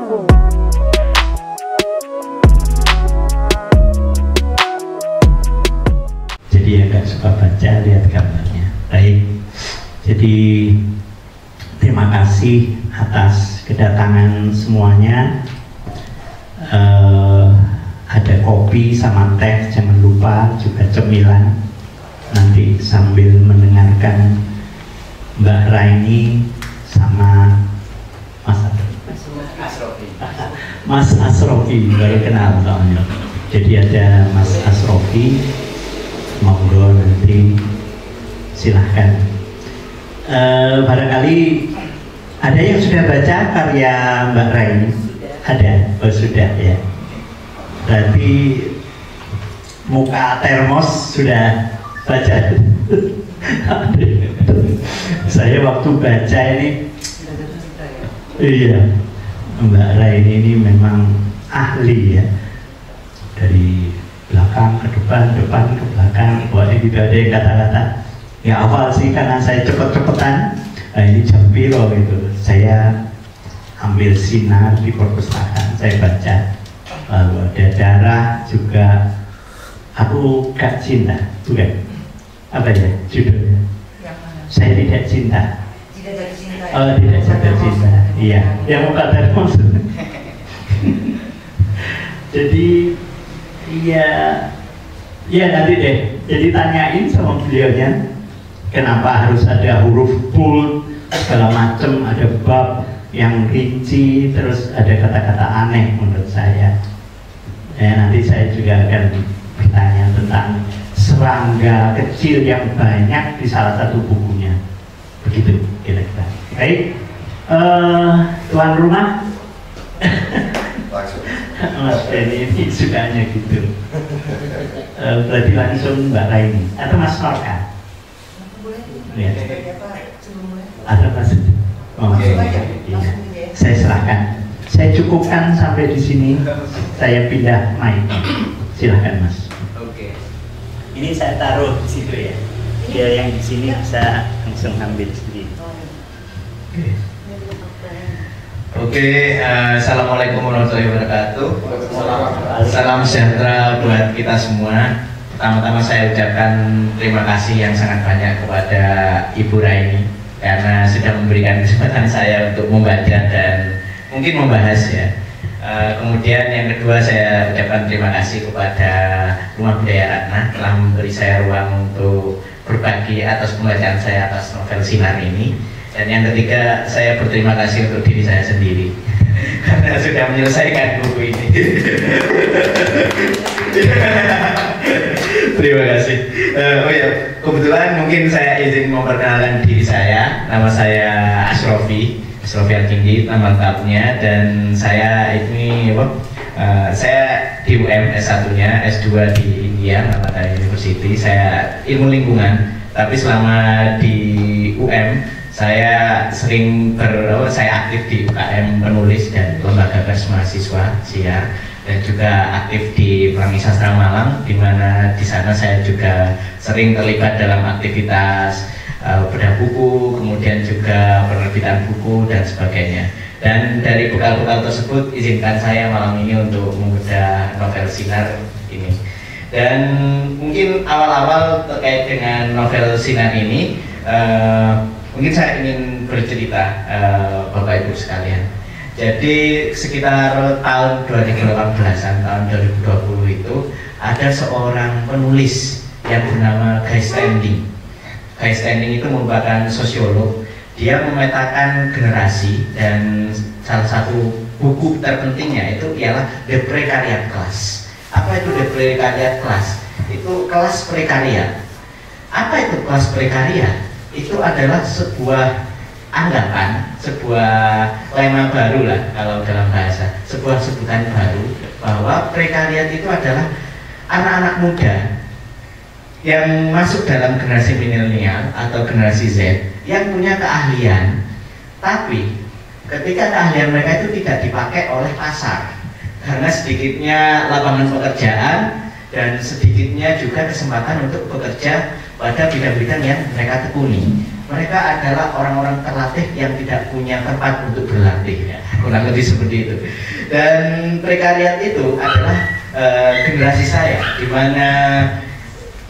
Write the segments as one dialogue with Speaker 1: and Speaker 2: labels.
Speaker 1: Jadi agak suka baca, lihat gambarnya. Baik, jadi terima kasih atas kedatangan semuanya. Ada kopi sama teh, jangan lupa, juga cemilan. Nanti sambil mendengarkan Mbak Raini sama Mas Asrofi, baru kenal soalnya. Jadi ada Mas Asrofi, monggo nanti silahkan. Barangkali ada yang sudah baca karya Mbak Raini? Ada? Oh sudah ya. Berarti muka termos sudah baca. Saya waktu baca ini, iya, Mbak Raini ini memang ahli ya. Dari belakang ke depan, depan ke belakang, pokoknya gitu ada yang kata-kata. Ya awal sih karena saya cepet-cepetan. Nah ini jam piro gitu. Saya ambil sinar di perpustakaan, saya baca. Lalu ada darah juga. Aku gak cinta, bukan? Apa ya judulnya? Saya tidak cinta.
Speaker 2: Tidak jatuh cinta.
Speaker 1: Oh, tidak jatuh cinta. Iya, yang muka termos. Jadi, iya, ya nanti deh. Jadi tanyain sama beliaunya, kenapa harus ada huruf bold, segala macam, ada bab yang rinci, terus ada kata-kata aneh menurut saya. Ya, nanti saya juga akan bertanya tentang serangga kecil yang banyak di salah satu bukunya. Begitu kira-kira. Baik, tuan rumah. Mas Benny ini sukanya gitu. Berarti langsung Mbak Raini atau Mas Norka? Ya. Ada Mas. Oh, iya. Saya serahkan. Saya cukupkan sampai di sini. Saya pindah mic. Silahkan Mas.
Speaker 3: Oke.
Speaker 1: Ini saya taruh di situ ya. Biar yang di sini bisa langsung ambil sendiri.
Speaker 3: Oke, assalamualaikum warahmatullahi wabarakatuh. Salam sejahtera buat kita semua. Pertama-tama saya ucapkan terima kasih yang sangat banyak kepada Ibu Raini karena sudah memberikan kesempatan saya untuk membaca dan mungkin membahas ya. Kemudian yang kedua saya ucapkan terima kasih kepada Rumah Budaya Ratna telah memberi saya ruang untuk berbagi atas pembacaan saya atas novel Sinar ini. Dan yang ketiga, saya berterima kasih untuk diri saya sendiri karena sudah menyelesaikan buku ini. Terima kasih. Oh ya, kebetulan mungkin saya izin memperkenalkan diri saya. Nama saya Asrofi Al-Kindi, nama lengkapnya. Dan saya ini, saya di UM S1-nya, S2 di India, Nalanda University. Saya ilmu lingkungan, tapi selama di UM saya saya aktif di UKM penulis dan lembaga pers mahasiswa SIA, dan juga aktif di Pelangi Sastra Malang, di mana di sana saya juga sering terlibat dalam aktivitas bedah buku, kemudian juga penerbitan buku dan sebagainya. Dan dari bekal-bekal tersebut izinkan saya malam ini untuk membedah novel Sinar ini. Dan mungkin awal-awal terkait dengan novel Sinar ini, mungkin saya ingin bercerita Bapak Ibu sekalian. Jadi sekitar tahun 2018-an, tahun 2020 itu ada seorang penulis yang bernama Guy Standing. Guy Standing itu merupakan sosiolog. Dia memetakan generasi dan salah satu buku terpentingnya itu ialah The Precariat Class. Apa itu The Precariat Class? Itu kelas prekariat. Apa itu kelas prekariat? Itu adalah sebuah anggapan, sebuah lema baru lah kalau dalam bahasa, sebuah sebutan baru bahwa prekariat itu adalah anak-anak muda yang masuk dalam generasi milenial atau generasi Z yang punya keahlian, tapi ketika keahlian mereka itu tidak dipakai oleh pasar karena sedikitnya lapangan pekerjaan dan sedikitnya juga kesempatan untuk bekerja pada bidang-bidang yang mereka tekuni. Mereka adalah orang-orang terlatih yang tidak punya tempat untuk berlatih ya. kurang lebih seperti itu. Dan prekariat itu adalah generasi saya, di mana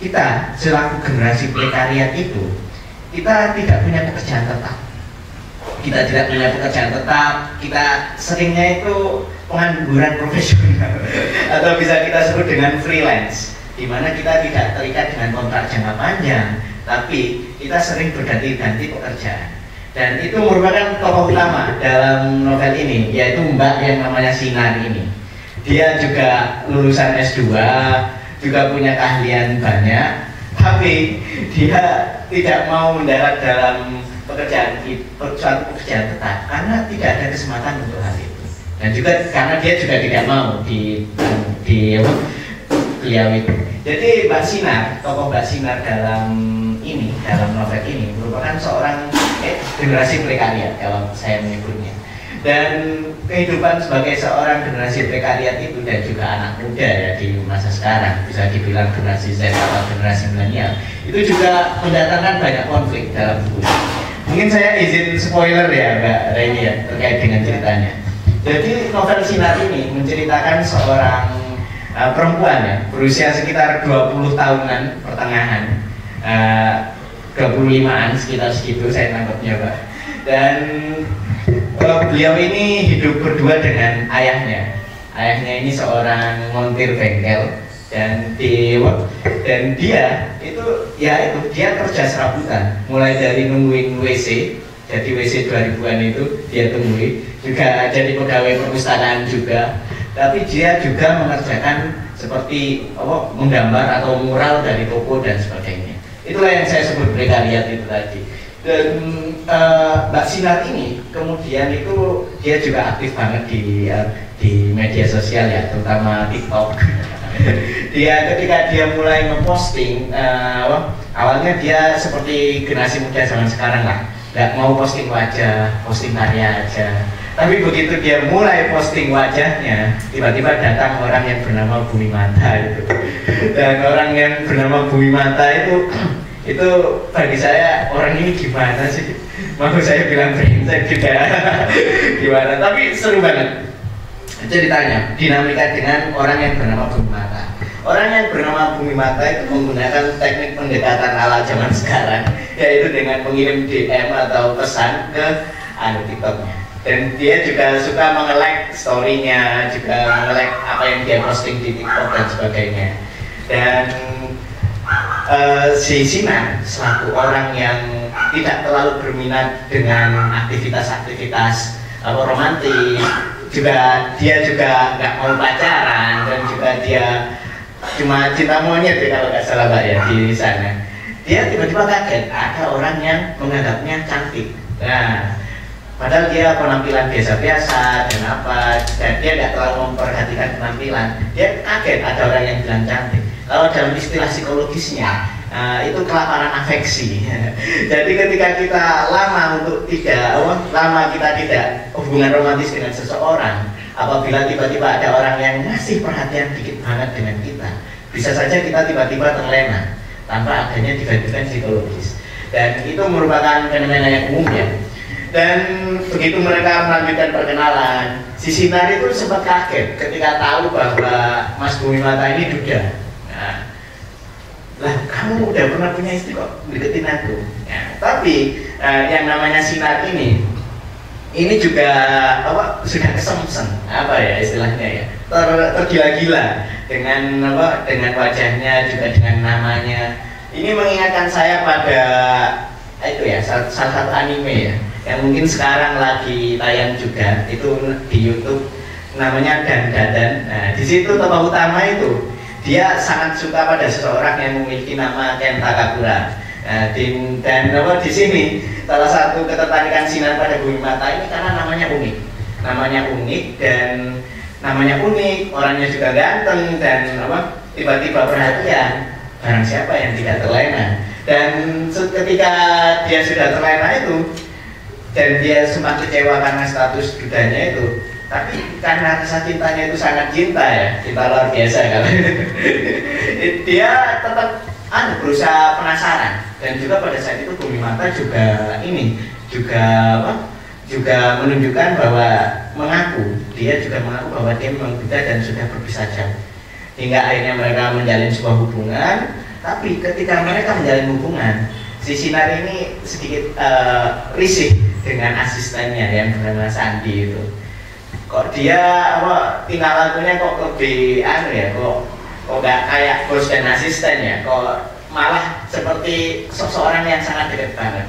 Speaker 3: kita selaku generasi prekariat itu kita tidak punya pekerjaan tetap. Kita tidak punya pekerjaan tetap, kita seringnya itu pengangguran profesional atau bisa kita sebut dengan freelance, di mana kita tidak terikat dengan kontrak jangka panjang, tapi kita sering berganti-ganti pekerjaan. Dan itu merupakan tokoh utama dalam novel ini, yaitu Mbak yang namanya Sinar ini. Dia juga lulusan S2, juga punya keahlian banyak, tapi dia tidak mau mendarat dalam suatu pekerjaan tetap karena tidak ada kesempatan untuk hal itu. Dan juga karena dia juga tidak mau di beliau itu. Jadi Mbak Sinar, tokoh Mbak Sinar dalam novel ini merupakan seorang generasi prekariat kalau saya menyebutnya. Dan kehidupan sebagai seorang generasi prekariat itu dan juga anak muda ya di masa sekarang, bisa dibilang generasi Z atau generasi milenial, itu juga mendatangkan banyak konflik dalam buku. Mungkin saya izin spoiler ya Mbak Reni ya terkait dengan ceritanya. Jadi novel Sinar ini menceritakan seorang perempuan ya, berusia sekitar 20 tahunan pertengahan, 25-an sekitar segitu saya nangkepnya Pak. Dan beliau ini hidup berdua dengan ayahnya. Ayahnya ini seorang montir bengkel dan dia dia kerja serabutan, mulai dari nungguin WC, jadi WC 2000-an itu dia tungguin, juga jadi pegawai perpustakaan juga, tapi dia juga mengerjakan seperti menggambar atau mural dari toko dan sebagainya. Itulah yang saya sebut prekariat itu tadi. Dan Mbak Sinar ini kemudian itu dia juga aktif banget di media sosial ya, terutama TikTok. Ketika dia mulai memposting, awalnya dia seperti generasi muda zaman sekarang lah, nggak mau posting wajah, posting karya aja. Tapi begitu dia mulai posting wajahnya, tiba-tiba datang orang yang bernama Bumi Mata itu. Dan orang yang bernama Bumi Mata itu bagi saya orang ini gimana sih? Mau saya bilang brengsek juga gimana? Tapi seru banget ceritanya, dinamika dengan orang yang bernama Bumi Mata. Orang yang bernama Bumi Mata itu menggunakan teknik pendekatan ala zaman sekarang, yaitu dengan mengirim DM atau pesan ke TikToknya. Dan dia juga suka menge-like story-nya, juga menge-like apa yang dia posting di TikTok dan sebagainya. Dan si Sinar selaku orang yang tidak terlalu berminat dengan aktivitas-aktivitas romantis, dia juga nggak mau pacaran, dan juga dia cuma cinta monyet ya kalau nggak salah Mbak ya di sana. Dia tiba-tiba kaget ada orang yang menganggapnya cantik. Nah, padahal dia penampilan biasa-biasa dan dia nggak terlalu memperhatikan penampilan. Dia kaget ada orang yang bilang cantik. Kalau dalam istilah psikologisnya itu kelaparan afeksi. Jadi ketika kita lama kita tidak hubungan romantis dengan seseorang, apabila tiba-tiba ada orang yang ngasih perhatian dikit banget dengan kita, bisa saja kita tiba-tiba terlena tanpa adanya digantikan psikologis. Dan itu merupakan fenomena yang umum ya. Dan begitu mereka melanjutkan perkenalan, si Sinar itu sempat kaget ketika tahu bahwa Mas Bumi Mata ini duda. Lah kamu udah pernah punya istri kok deketin aku. Tapi yang namanya Sinar ini juga sudah kesemsem istilahnya ya, tergila-gila dengan wajahnya, juga dengan namanya. Ini mengingatkan saya pada salah satu anime ya, yang mungkin sekarang lagi tayang juga itu di YouTube, namanya Dandadan. Nah di situ tokoh utama itu dia sangat suka pada seseorang yang memiliki nama Kenta Kakura. Nah, di sini salah satu ketertarikan Sinar pada Bumi Mata ini karena namanya unik, orangnya juga ganteng dan tiba-tiba perhatian. Barang siapa yang tidak terlena. Dan ketika dia sudah terlena itu dan dia sempat kecewa karena status dudanya itu, tapi karena rasa cintanya itu sangat cinta luar biasa kalau dia tetap berusaha penasaran. Dan juga pada saat itu Bumi Mata juga menunjukkan bahwa dia juga mengaku bahwa dia memang buta dan sudah berpisah jauh. Hingga akhirnya mereka menjalin sebuah hubungan, tapi ketika mereka menjalin hubungan, si Sinar ini sedikit risih dengan asistennya yang bernama Sandi itu. Kok dia tingkah lakunya kok lebih kok nggak kayak bos dan asisten ya, kok malah seperti seseorang yang sangat dekat banget.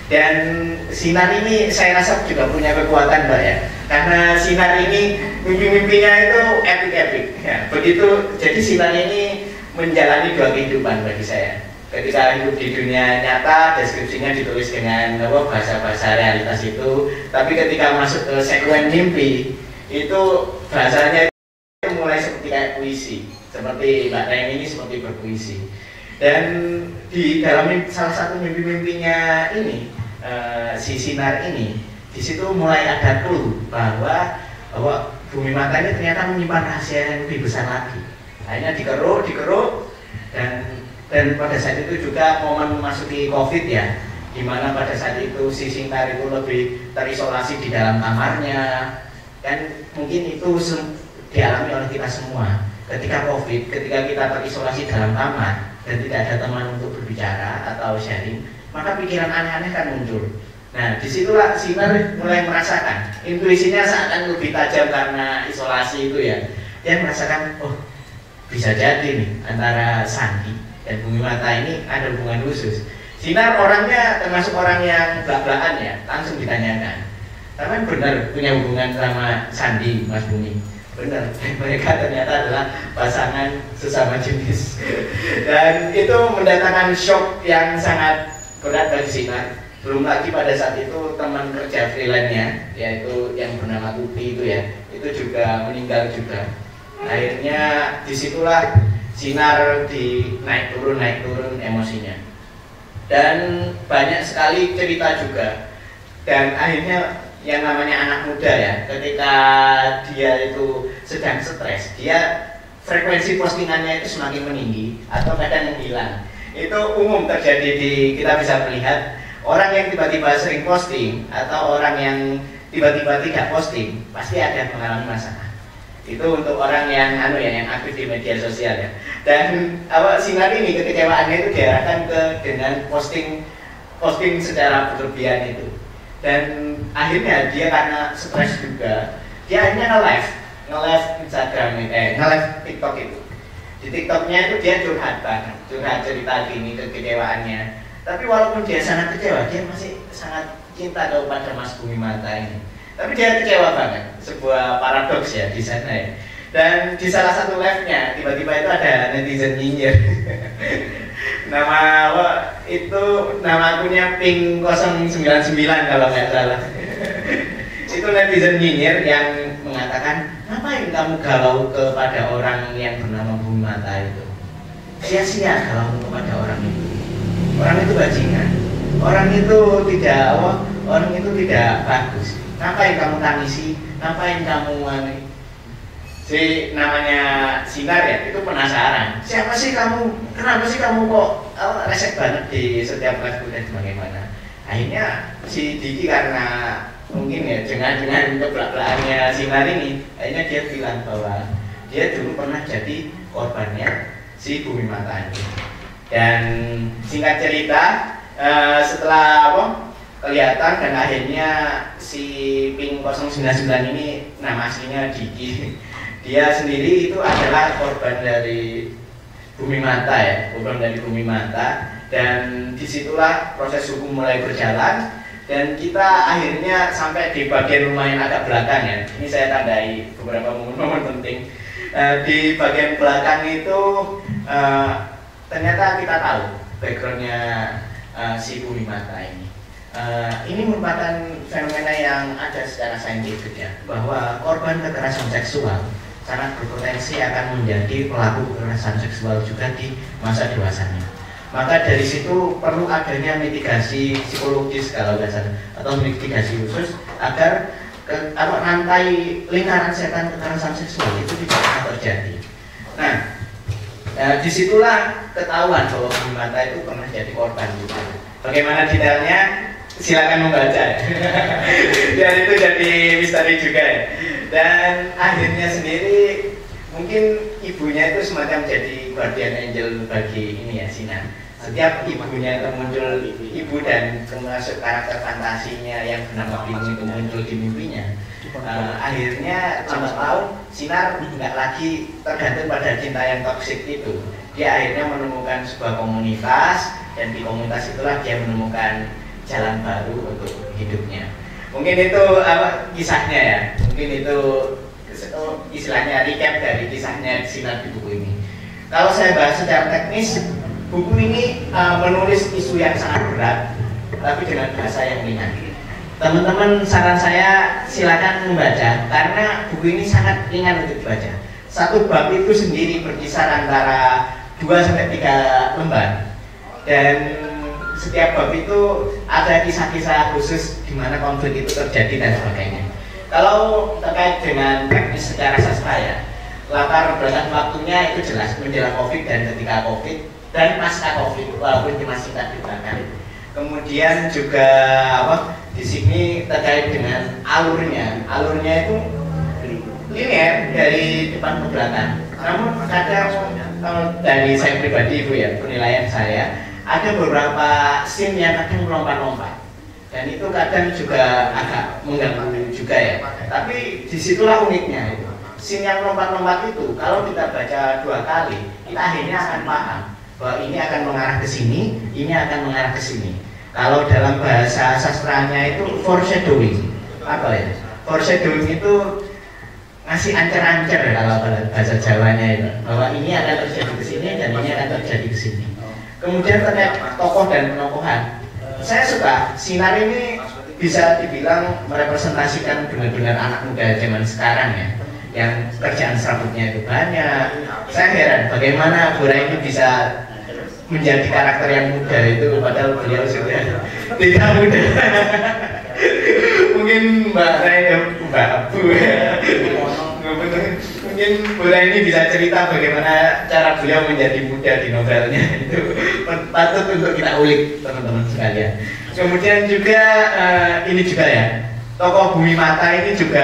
Speaker 3: Dan Sinar ini saya rasa juga punya kekuatan Mbak ya, karena Sinar ini mimpi-mimpinya itu epic ya. Begitu, jadi Sinar ini menjalani dua kehidupan bagi saya. Ketika hidup di dunia nyata, deskripsinya ditulis dengan bahasa-bahasa realitas itu, tapi ketika masuk ke sekuen mimpi itu bahasanya itu mulai seperti kayak puisi, seperti Mbak Reng ini seperti berpuisi. Dan di dalam salah satu mimpi-mimpinya ini, si Sinar ini, di situ mulai ada clue bahwa Bumi Mata ini ternyata menyimpan rahasia yang lebih besar lagi. Akhirnya dikeruk dan pada saat itu juga momen memasuki COVID ya, dimana pada saat itu si Sinar itu lebih terisolasi di dalam kamarnya, dan mungkin itu dialami oleh kita semua. Ketika COVID, ketika kita terisolasi dalam kamar dan tidak ada teman untuk berbicara atau sharing, maka pikiran aneh-aneh kan muncul. Nah, disitulah Sinar mulai merasakan, intuisinya seakan lebih tajam karena isolasi itu ya. Dia merasakan, oh bisa jadi nih antara Sandi dan Bumi Mata ini ada hubungan khusus. Sinar orangnya termasuk orang yang belak-belakan ya, langsung ditanyakan, tapi benar punya hubungan sama Sandi, Mas Bumi? Benar, mereka ternyata adalah pasangan sesama jenis. Dan itu mendatangkan shock yang sangat berat bagi Sinar. Belum lagi pada saat itu teman kerja freelance-nya, yaitu yang bernama Tuti itu ya, itu juga meninggal juga. Akhirnya disitulah Sinar naik turun emosinya. Dan banyak sekali cerita juga. Dan akhirnya yang namanya anak muda ya, ketika dia itu sedang stres, dia frekuensi postingannya itu semakin meninggi atau kadang menghilang. Itu umum terjadi kita bisa melihat orang yang tiba-tiba sering posting atau orang yang tiba-tiba tidak posting pasti ada mengalami masalah. Itu untuk orang yang yang aktif di media sosial ya. Dan Sinar ini kekecewaannya itu diarahkan dengan posting secara berlebihan itu. Dan akhirnya dia karena stres juga, dia akhirnya nge-live Instagram, nge-live TikTok itu. Di TikToknya itu dia curhat cerita gini kekecewaannya. Tapi walaupun dia sangat kecewa, dia masih sangat cinta kepada Mas Bumi Mata ini. Tapi dia kecewa banget, sebuah paradoks ya di sana ya. Dan di salah satu live-nya tiba-tiba itu ada netizen nyinyir. Nama akunnya Pink 099 kalau nggak salah. Itu netizen nyinyir yang mengatakan, ngapain kamu galau kepada orang yang bernama Bumi Mata itu? Sia-sia galau kepada orang itu. Orang itu bajingan. Orang itu tidak bagus. Ngapain kamu tangisi? Ngapain kamu si namanya Sinar ya, itu penasaran. Siapa sih kamu? Kenapa sih kamu kok resek banget di setiap live dan bagaimana? Akhirnya si Diki karena mungkin ya dengan kebelak-belakannya Sinar ini, akhirnya dia bilang bahwa dia dulu pernah jadi korbannya si Bumi Mata ini. Dan singkat cerita, setelah kelihatan dan akhirnya si Pink 099 ini nama aslinya Diki. Dia sendiri itu adalah korban dari Bumi Mata ya, korban dari Bumi Mata. Dan disitulah proses hukum mulai berjalan. Dan kita akhirnya sampai di bagian lumayan agak belakang ya. Ini saya tandai beberapa momen-momen penting. Di bagian belakang itu ternyata kita tahu backgroundnya si Bumi Mata ini. Ini merupakan fenomena yang ada secara saintifik ya, bahwa korban kekerasan seksual sangat berpotensi akan menjadi pelaku kekerasan seksual juga di masa dewasanya. Maka dari situ perlu adanya mitigasi psikologis kalau nggak salah, atau mitigasi khusus agar rantai lingkaran setan kekerasan seksual itu tidak akan terjadi. Nah, disitulah ketahuan bahwa Bumi Mata itu pernah jadi korban juga. Bagaimana detailnya? Silakan membaca. Dan itu jadi misteri juga ya. Dan akhirnya sendiri mungkin ibunya itu semacam jadi guardian angel bagi ini ya Sinar. Setiap ibunya itu muncul, ibu dan termasuk karakter fantasinya yang bernama Bingung itu muncul di mimpinya. Akhirnya lambat laun Sinar nggak lagi tergantung pada cinta yang toksik itu. Dia akhirnya menemukan sebuah komunitas, dan di komunitas itulah dia menemukan jalan baru untuk hidupnya. Mungkin itu kisahnya ya. Mungkin itu istilahnya recap dari kisahnya Sinar di buku ini. Kalau saya bahas secara teknis, buku ini menulis isu yang sangat berat, tapi dengan bahasa yang ringan. Teman-teman, saran saya silakan membaca karena buku ini sangat ringan untuk dibaca. Satu bab itu sendiri berkisar antara 2-3 lembar, dan setiap bab itu ada kisah-kisah khusus di mana konflik itu terjadi dan sebagainya. Kalau terkait dengan teknis secara sastra ya, latar belakang waktunya itu jelas menjelang COVID dan ketika COVID dan pasca COVID, walaupun masih singkat di belakang. Kemudian juga di sini terkait dengan alurnya itu linear dari depan ke belakang. Namun kadang dari saya pribadi penilaian saya, ada beberapa scene yang kadang melompat-lompat, dan itu kadang juga agak mengganggu juga ya. Tapi disitulah uniknya itu. Scene yang lompat-lompat itu kalau kita baca 2 kali, kita akhirnya akan paham bahwa ini akan mengarah ke sini, ini akan mengarah ke sini. Kalau dalam bahasa sastranya itu foreshadowing. Apa ya? Foreshadowing itu ngasih ancer-ancer kalau bahasa Jawanya itu, bahwa ini akan terjadi ke sini dan ini akan terjadi ke sini. Kemudian terkait tokoh dan penokohan, saya suka Sinar ini bisa dibilang merepresentasikan benar-benar anak muda zaman sekarang ya, yang kerjaan serabutnya itu banyak. Saya heran bagaimana Bura ini bisa menjadi karakter yang muda itu, padahal beliau sudah tidak muda. Mungkin Mbak Bu ya. Mungkin Bura ini bisa cerita bagaimana cara beliau menjadi muda di novelnya. Itu patut untuk kita ulik teman-teman sekalian. Kemudian juga ini juga ya, tokoh Bumi Mata ini juga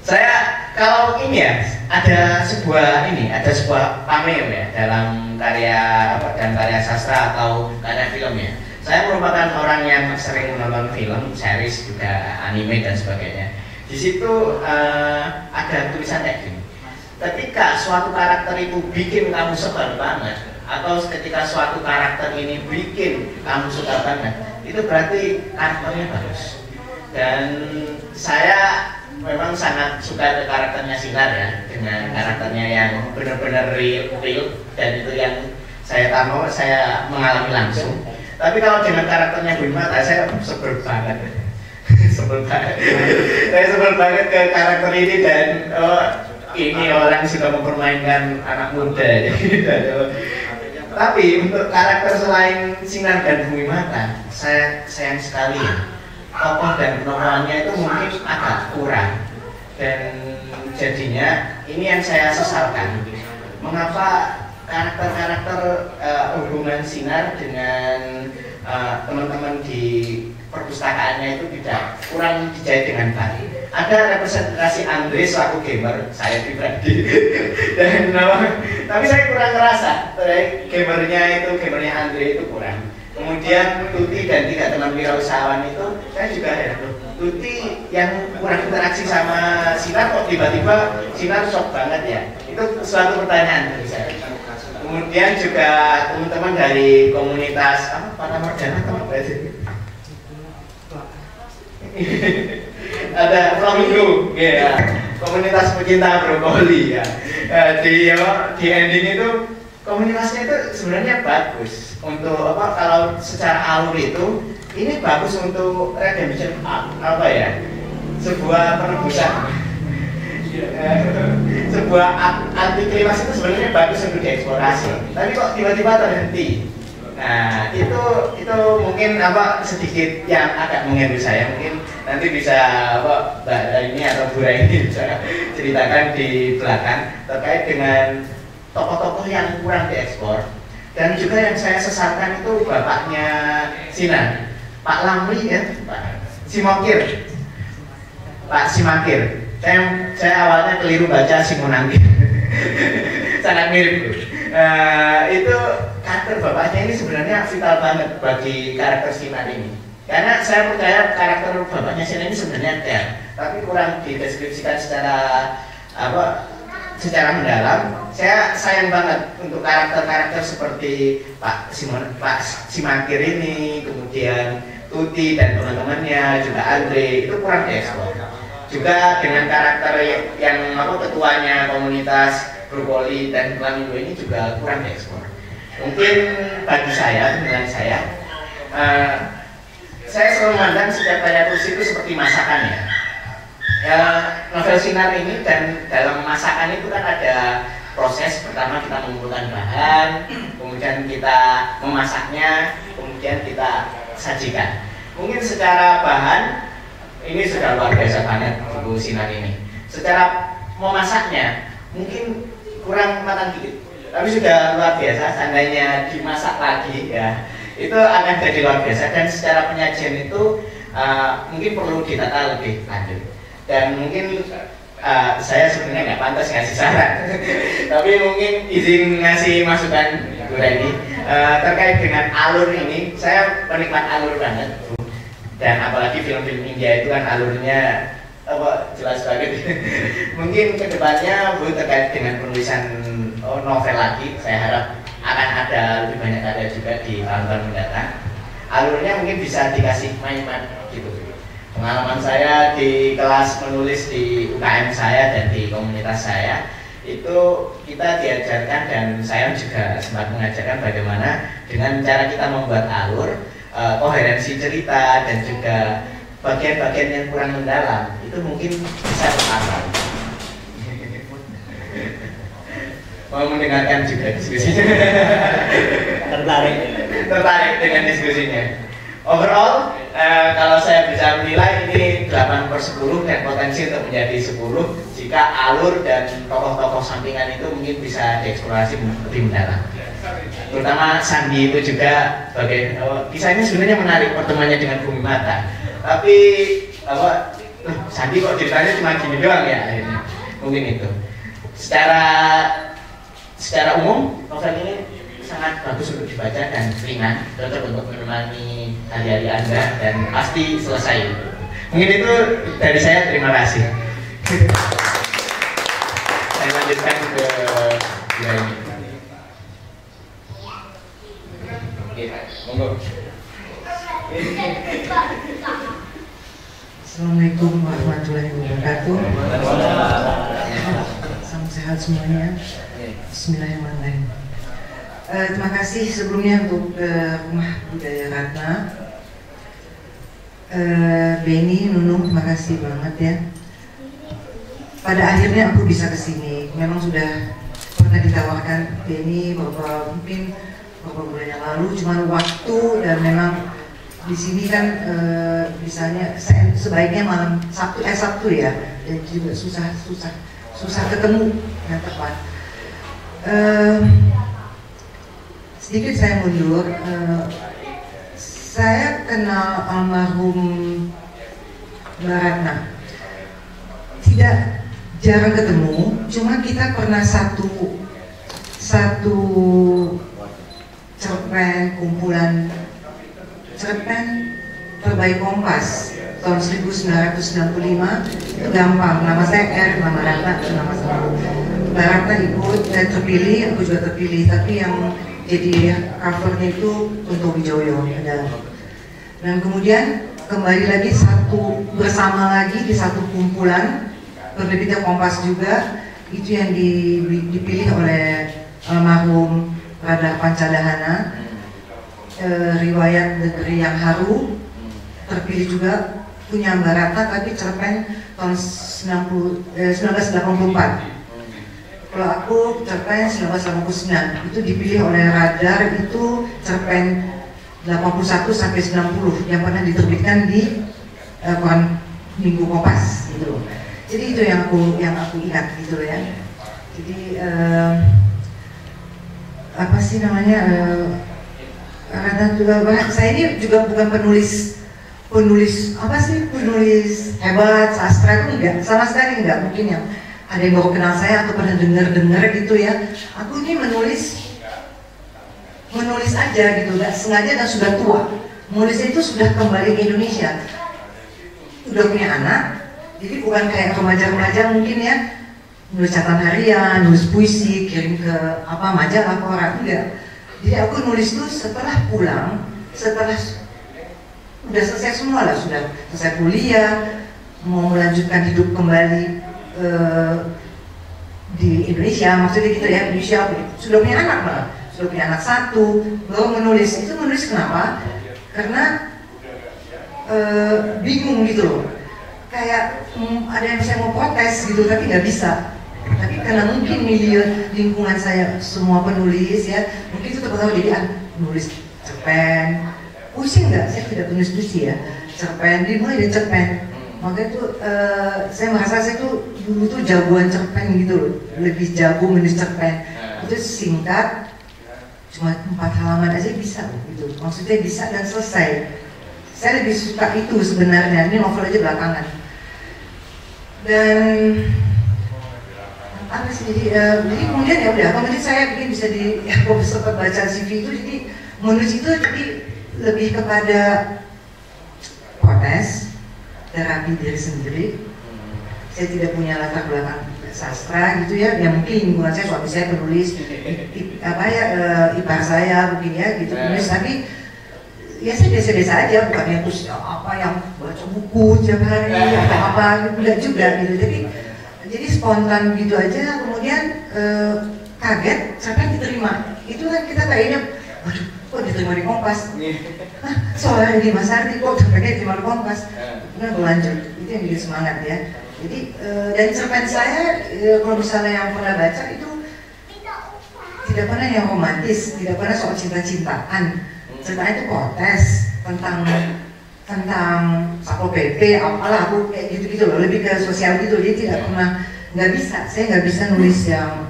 Speaker 3: saya kalau ini ya ada sebuah cameo ya dalam karya sastra atau karya film ya. Saya merupakan orang yang sering menonton film, series juga anime dan sebagainya. Di situ ada tulisan kayak gini. Ketika suatu karakter itu bikin kamu suka banget, atau ketika suatu karakter ini bikin kamu suka banget, itu berarti karakternya bagus. Dan saya memang sangat suka ke karakternya Sinar ya, dengan karakternya yang benar-benar real, dan itu yang saya mengalami langsung. Tapi kalau dengan karakternya Bumi Mata, saya sebel banget. Saya sebel banget ke karakter ini, dan ini orang sudah mempermainkan anak muda. Tapi untuk karakter selain Sinar dan Bumi Mata, saya sayang sekali ya, tokoh dan penokohannya itu mungkin agak kurang, dan jadinya ini yang saya sesalkan. Mengapa karakter-karakter hubungan Sinar dengan teman-teman di perpustakaannya itu tidak kurang dijahit dengan baik. Ada representasi Andre selaku gamer, saya pribadi, dan tapi saya kurang ngerasa gamernya Andre itu kurang. Kemudian Tuti dan 3 teman wirausahawan itu, saya juga heran, Tuti yang kurang interaksi sama Sinar kok tiba-tiba Sinar shock banget ya. Itu suatu pertanyaan dari saya. Kemudian juga teman-teman dari komunitas Fata Morgana ada Flamingo ya, komunitas pecinta brokoli ya. Di ending itu komunitasnya itu sebenarnya bagus untuk kalau secara alur itu ini bagus untuk redemption sebuah penebusan. Sebuah anti klimaks itu sebenarnya bagus untuk dieksplorasi, tapi kok tiba-tiba terhenti. Nah itu mungkin sedikit yang agak mengganggu saya. Mungkin nanti bisa Mbak ini atau Bu ini bisa ceritakan di belakang terkait dengan tokoh-tokoh yang kurang diekspor. Dan juga yang saya sesalkan itu bapaknya Sinar, Pak Lamri ya, Pak Simokir. Pak Simakir. Saya awalnya keliru baca Simonangkir. Sangat mirip. Itu karakter bapaknya ini sebenarnya vital banget bagi karakter Sinar ini. Karena saya percaya karakter bapaknya Sinar ini sebenarnya ada, tapi kurang dideskripsikan secara mendalam. Saya sayang banget untuk karakter-karakter seperti Pak Simakir ini, kemudian Tuti dan teman-temannya, juga Andre, itu kurang diekspor. Juga dengan karakter yang ketuanya komunitas Brokoli dan Flamingo ini juga kurang diekspor. Mungkin bagi saya, menurut saya selalu memandang setiap karya tulis itu seperti masakan ya. Novel Sinar ini, dan dalam masakan itu kan ada proses. Pertama kita mengumpulkan bahan, kemudian kita memasaknya, kemudian kita sajikan. Mungkin secara bahan ini sudah luar biasa banget buku Sinar ini. Secara memasaknya mungkin kurang matang dikit, tapi sudah luar biasa. Seandainya dimasak lagi ya, itu akan jadi luar biasa. Dan secara penyajian itu mungkin perlu ditata lebih lanjut. Dan mungkin saya sebenarnya nggak pantas ngasih saran, tapi mungkin izin ngasih masukan Bu Reni terkait dengan alur ini. Saya penikmat alur banget, Bu. Dan apalagi film-film India itu kan alurnya jelas banget. Mungkin kedepannya Bu terkait dengan penulisan novel lagi, saya harap akan ada lebih banyak karya juga di tahun-tahun mendatang. Alurnya mungkin bisa dikasih main-main gitu. Pengalaman saya di kelas menulis di UKM saya dan di komunitas saya, itu kita diajarkan, dan saya juga sempat mengajarkan bagaimana dengan cara kita membuat alur, koherensi cerita, dan juga bagian-bagian yang kurang mendalam itu mungkin bisa terpantau. Mau mendengarkan juga diskusinya. Tertarik dengan diskusinya. Overall, kalau saya bisa menilai ini 8/10 dan potensi untuk menjadi 10 jika alur dan tokoh-tokoh sampingan itu mungkin bisa dieksplorasi lebih mendalam. Terutama Sandi itu juga kisahnya sebenarnya menarik, pertemuannya dengan Bumi Mata. Tapi Sandi kok ceritanya cuma gini doang ya, akhirnya. Mungkin itu. Secara umum novel ini sangat bagus untuk dibaca dan ringan, cocok untuk menemani hari-hari Anda, dan pasti selesai. Mungkin itu dari saya, terima kasih. Saya lanjutkan ke ini. Monggo.
Speaker 2: Assalamualaikum warahmatullahi wabarakatuh. Salam sehat semuanya. Bismillahirrahmanirrahim. Terima kasih sebelumnya untuk Rumah Budaya Ratna, Beni, Nunung, terima kasih banget ya. Pada akhirnya aku bisa kesini. Memang sudah pernah ditawarkan Beni beberapa bulan yang lalu, cuman waktu, dan memang di sini kan misalnya sebaiknya malam Sabtu ya, dan juga susah ketemu yang tepat. Sedikit saya mundur, saya kenal almarhum Mbak Ratna, tidak jarang ketemu, cuma kita pernah satu cerpen, kumpulan cerpen terbaik Kompas tahun 1995, itu gampang, nama saya R, nama Ratna, nama saya Mbak Ratna ikut dan terpilih, aku juga terpilih, tapi yang jadi covernya itu Tonto Wijoyo ada. Dan kemudian kembali lagi bersama lagi di satu kumpulan penerbitnya Kompas juga, itu yang dipilih oleh almarhum Radha Pancadahana, riwayat Negeri Yang Haru, terpilih juga punya Mbak Ratna, tapi cerpen tahun 1984. Kalau aku cerpen 1989, itu dipilih oleh Radar, itu cerpen 81 sampai 90 yang pernah diterbitkan di koran Minggu Kompas gitu. Jadi itu yang aku ingat gitu ya. Jadi apa sih namanya, Radar juga, saya ini juga bukan penulis penulis apa sih, penulis hebat sastra itu enggak, sama sekali enggak. Mungkin yang ada yang baru kenal saya atau pernah dengar gitu ya. Aku ini menulis aja gitu, nggak sengaja dan sudah tua. Menulis itu sudah kembali ke Indonesia, udah punya anak, jadi bukan kayak remaja-remaja mungkin ya, nulis catatan harian, nulis puisi, kirim ke apa majalah, koran, enggak. Jadi aku nulis itu setelah pulang, setelah udah selesai semua lah, sudah selesai kuliah, mau melanjutkan hidup kembali di Indonesia, maksudnya gitu ya, Indonesia sudah punya anak malah, sudah punya anak satu, baru menulis. Itu menulis kenapa? Karena bingung gitu loh, kayak ada yang saya mau protes gitu tapi nggak bisa. Tapi karena mungkin milieu lingkungan saya semua penulis ya, mungkin itu tahu jadi nulis cerpen, puisi enggak, saya tidak tulis puisi ya, cerpen, dimulai dari cerpen. Makanya itu saya merasa saya tuh dulu tuh jagoan cerpen gitu loh, lebih jago menulis cerpen. Itu singkat, cuma 4 halaman aja bisa gitu, maksudnya bisa dan selesai. Saya lebih suka itu sebenarnya, ini novel aja belakangan. Dan apa sih, jadi kemudian ya udah, kemudian saya bikin bisa di sempat baca CV itu, jadi menulis itu jadi lebih kepada protes, terapi diri sendiri. Saya tidak punya latar belakang sastra gitu ya, yang mungkin lingkungan saya, suami saya penulis, ipar saya mungkin ya gitu penulis, tapi ya saya biasa-biasa aja, bukan yang terus apa yang baca buku tiap hari atau apa gitu, enggak juga gitu. Jadi spontan gitu aja, kemudian kaget sampai diterima. Itu kan kita kayaknya, waduh, kok diterima di Kompas? Soalnya di Mas Ardi kok sampai diterima di Kompas? Kemudian berlanjut, itu yang bikin semangat ya. Jadi dari cerpen saya, kalau misalnya yang pernah baca itu tidak pernah yang romantis, tidak pernah soal cinta-cintaan. Ceritanya itu protes tentang Satpol PP, apalah aku kayak gitu-gitu loh, lebih ke sosial gitu. Jadi tidak pernah, saya nggak bisa nulis yang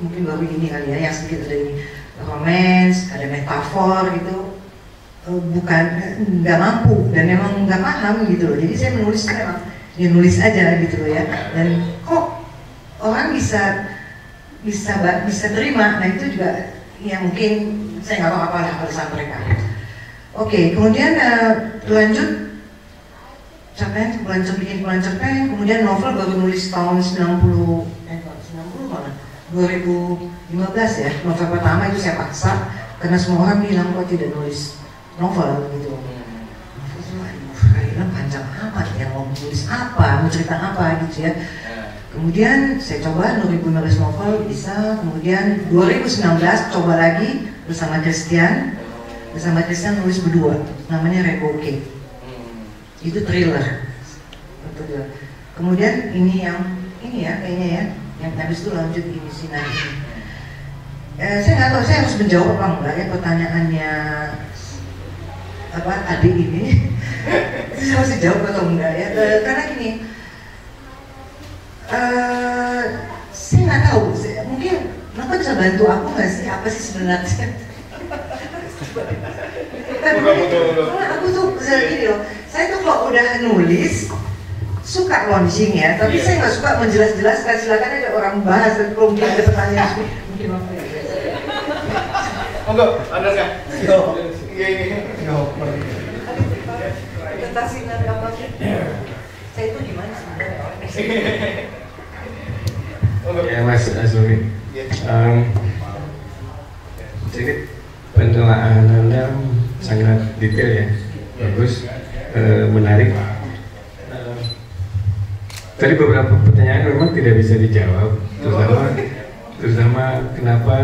Speaker 2: mungkin baru ini kali ya, yang sedikit dari romance, ada metafor gitu, bukan, nggak mampu dan memang nggak paham gitu loh. Jadi saya menulis memang ya nulis aja gitu loh ya, dan kok orang bisa terima. Nah itu juga yang mungkin saya nggak tahu apa alasan mereka. Oke, kemudian lanjut cerpen, bikin bulan cerpen, kemudian novel baru nulis tahun 90 malah 2015 ya. Novel pertama itu saya paksa karena semua orang bilang kok tidak nulis novel gitu. Kayaknya panjang amat ya, mau nulis apa, mau cerita apa gitu ya. Kemudian saya coba 2015 novel bisa, kemudian 2019 coba lagi bersama Christian nulis berdua, namanya Reboke. Itu thriller. Kemudian ini ya kayaknya ya, yang habis itu lanjut ini Sinar ini. Saya nggak tahu saya harus menjawab apa enggak ya pertanyaannya adik ini. Saya harus jawab atau enggak ya, karena gini, saya nggak tahu, mungkin Bapak bisa bantu aku nggak sih, apa sih sebenarnya? Karena aku tuh gini loh, saya tuh kalau udah nulis suka launching ya, tapi saya nggak suka menjelas-jelaskan. Silakan ada orang bahas, dan kalau mungkin ada pertanyaan mungkin apa ya?
Speaker 3: Enggak, ada nggak? Iya ini.
Speaker 2: Presentasi nanti apa sih? Saya itu gimana sebenarnya?
Speaker 4: Ya Mas Azuri, jadi penelaahan Anda sangat detail ya, bagus, menarik. Tadi beberapa pertanyaan memang tidak bisa dijawab, terutama kenapa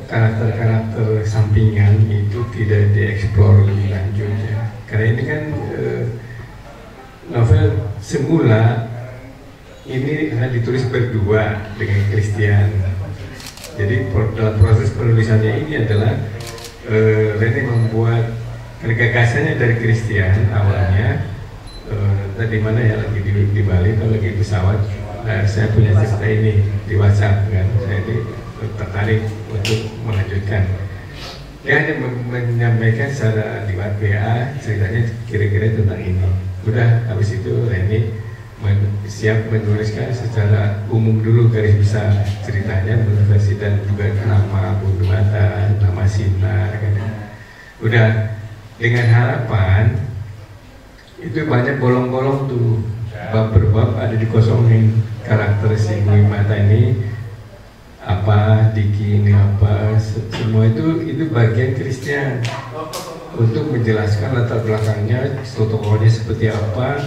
Speaker 4: karakter-karakter sampingan itu tidak dieksplor lebih lanjut ya. Karena ini kan novel semula ini hanya ditulis berdua dengan Christian. Jadi dalam proses penulisannya ini adalah Rene membuat gagasannya dari Christian awalnya. Tadi mana ya, lagi di Bali atau lagi pesawat, saya punya cerita ini di WhatsApp kan, saya ini tertarik untuk melanjutkan. Dia hanya menyampaikan secara di lewat WA ceritanya kira-kira tentang ini. Udah habis itu Reni siap menuliskan secara umum dulu garis besar ceritanya motivasi dan juga nama Bunda Mata, nama Sinar kan. Udah dengan harapan itu banyak bolong-bolong tuh bab per bab ada dikosongin karakter si Bunda Mata ini apa, Diki ini apa, semua itu bagian Kristen untuk menjelaskan latar belakangnya, tokohnya seperti apa,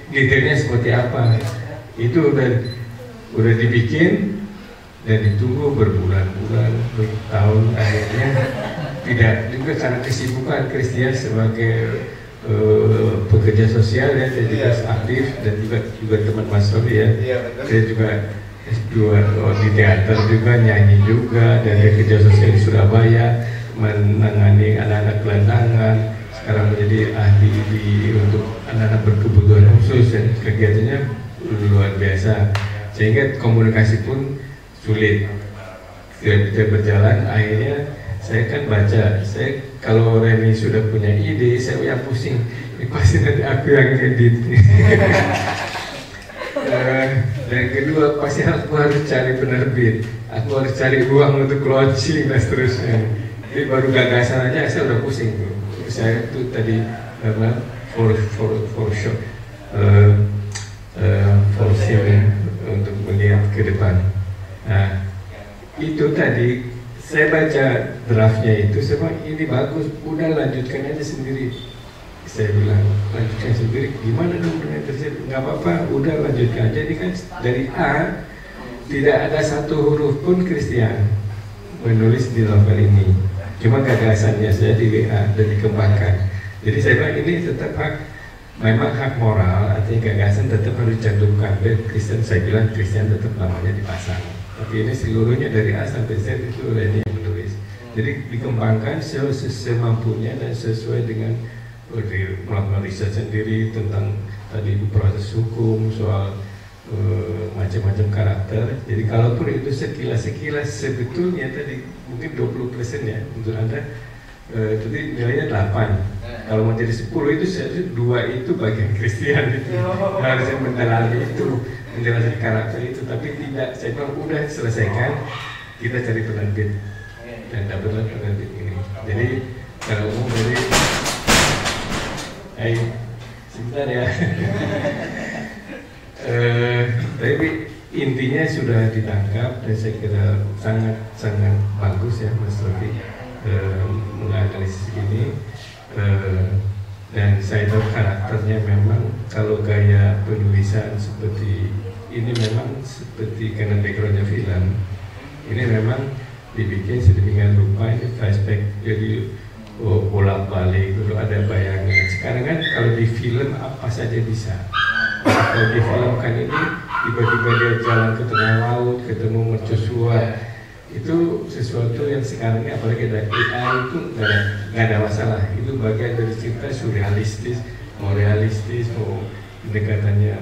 Speaker 4: detailnya seperti apa. Itu udah dibikin dan ditunggu berbulan-bulan, bertahun, akhirnya tidak juga karena kesibukan Christian sebagai pekerja sosial ya, dia juga aktif dan juga teman Mas Robi ya, dia juga S2 di teater juga, nyanyi juga, dan dia kerja sosial di Surabaya, menangani anak-anak gelandangan, sekarang menjadi ahli untuk anak-anak berkebutuhan khusus dan kegiatannya luar biasa, sehingga komunikasi pun sulit, tidak bisa berjalan. Akhirnya saya kan baca, saya kalau Reni sudah punya ide, saya yang pusing, ini pasti nanti aku yang edit. Dan kedua, pasti aku harus cari penerbit, aku harus cari uang untuk launching dan seterusnya. Jadi baru gagasan aja saya udah pusing tuh. Saya tuh tadi karena for shop for sharing untuk melihat ke depan. Nah itu tadi saya baca draftnya itu, saya bilang ini bagus, udah lanjutkan aja sendiri. Saya bilang lanjutkan sendiri, gimana dong dengan tersebut? Nggak apa-apa, udah lanjutkan aja. Ini kan dari A tidak ada satu huruf pun Christian menulis di novel ini, cuma gagasannya saja di WA dan dikembangkan. Jadi saya bilang ini tetap hak, memang hak moral, artinya gagasan tetap harus dicantumkan. Dan Christian, saya bilang Christian tetap namanya dipasang. Tapi ini seluruhnya dari A sampai Z itu Reni yang menulis. Jadi dikembangkan semampunya dan sesuai dengan melakukan riset sendiri tentang tadi proses hukum, soal macam-macam karakter. Jadi kalaupun itu sekilas sebetulnya tadi mungkin 20% ya untuk Anda, jadi nilainya 8. Kalau mau jadi 10 itu seharusnya 2 itu bagian Christian itu harusnya mendalami itu, menjelaskan karakter itu. Tapi tidak, saya bilang udah selesaikan, kita cari penerbit dan dapatlah penerbit ini. Jadi kalau umum dari sebentar ya. Tapi intinya sudah ditangkap dan saya kira sangat bagus ya Mas Rofi menganalisis ini, dan saya tahu karakternya memang kalau gaya penulisan seperti ini memang seperti karena backgroundnya film ini memang dibikin sedemikian rupa, ini flashback jadi bolak-balik dulu ada bayangan. Sekarang kan kalau di film apa saja bisa. Kalau di film kan ini tiba-tiba dia jalan ke tengah laut, ketemu mercusuar, itu sesuatu yang sekarang ini apalagi ada AI itu nggak ada masalah. Itu bagian dari cerita surrealistis, mau realistis, mau pendekatannya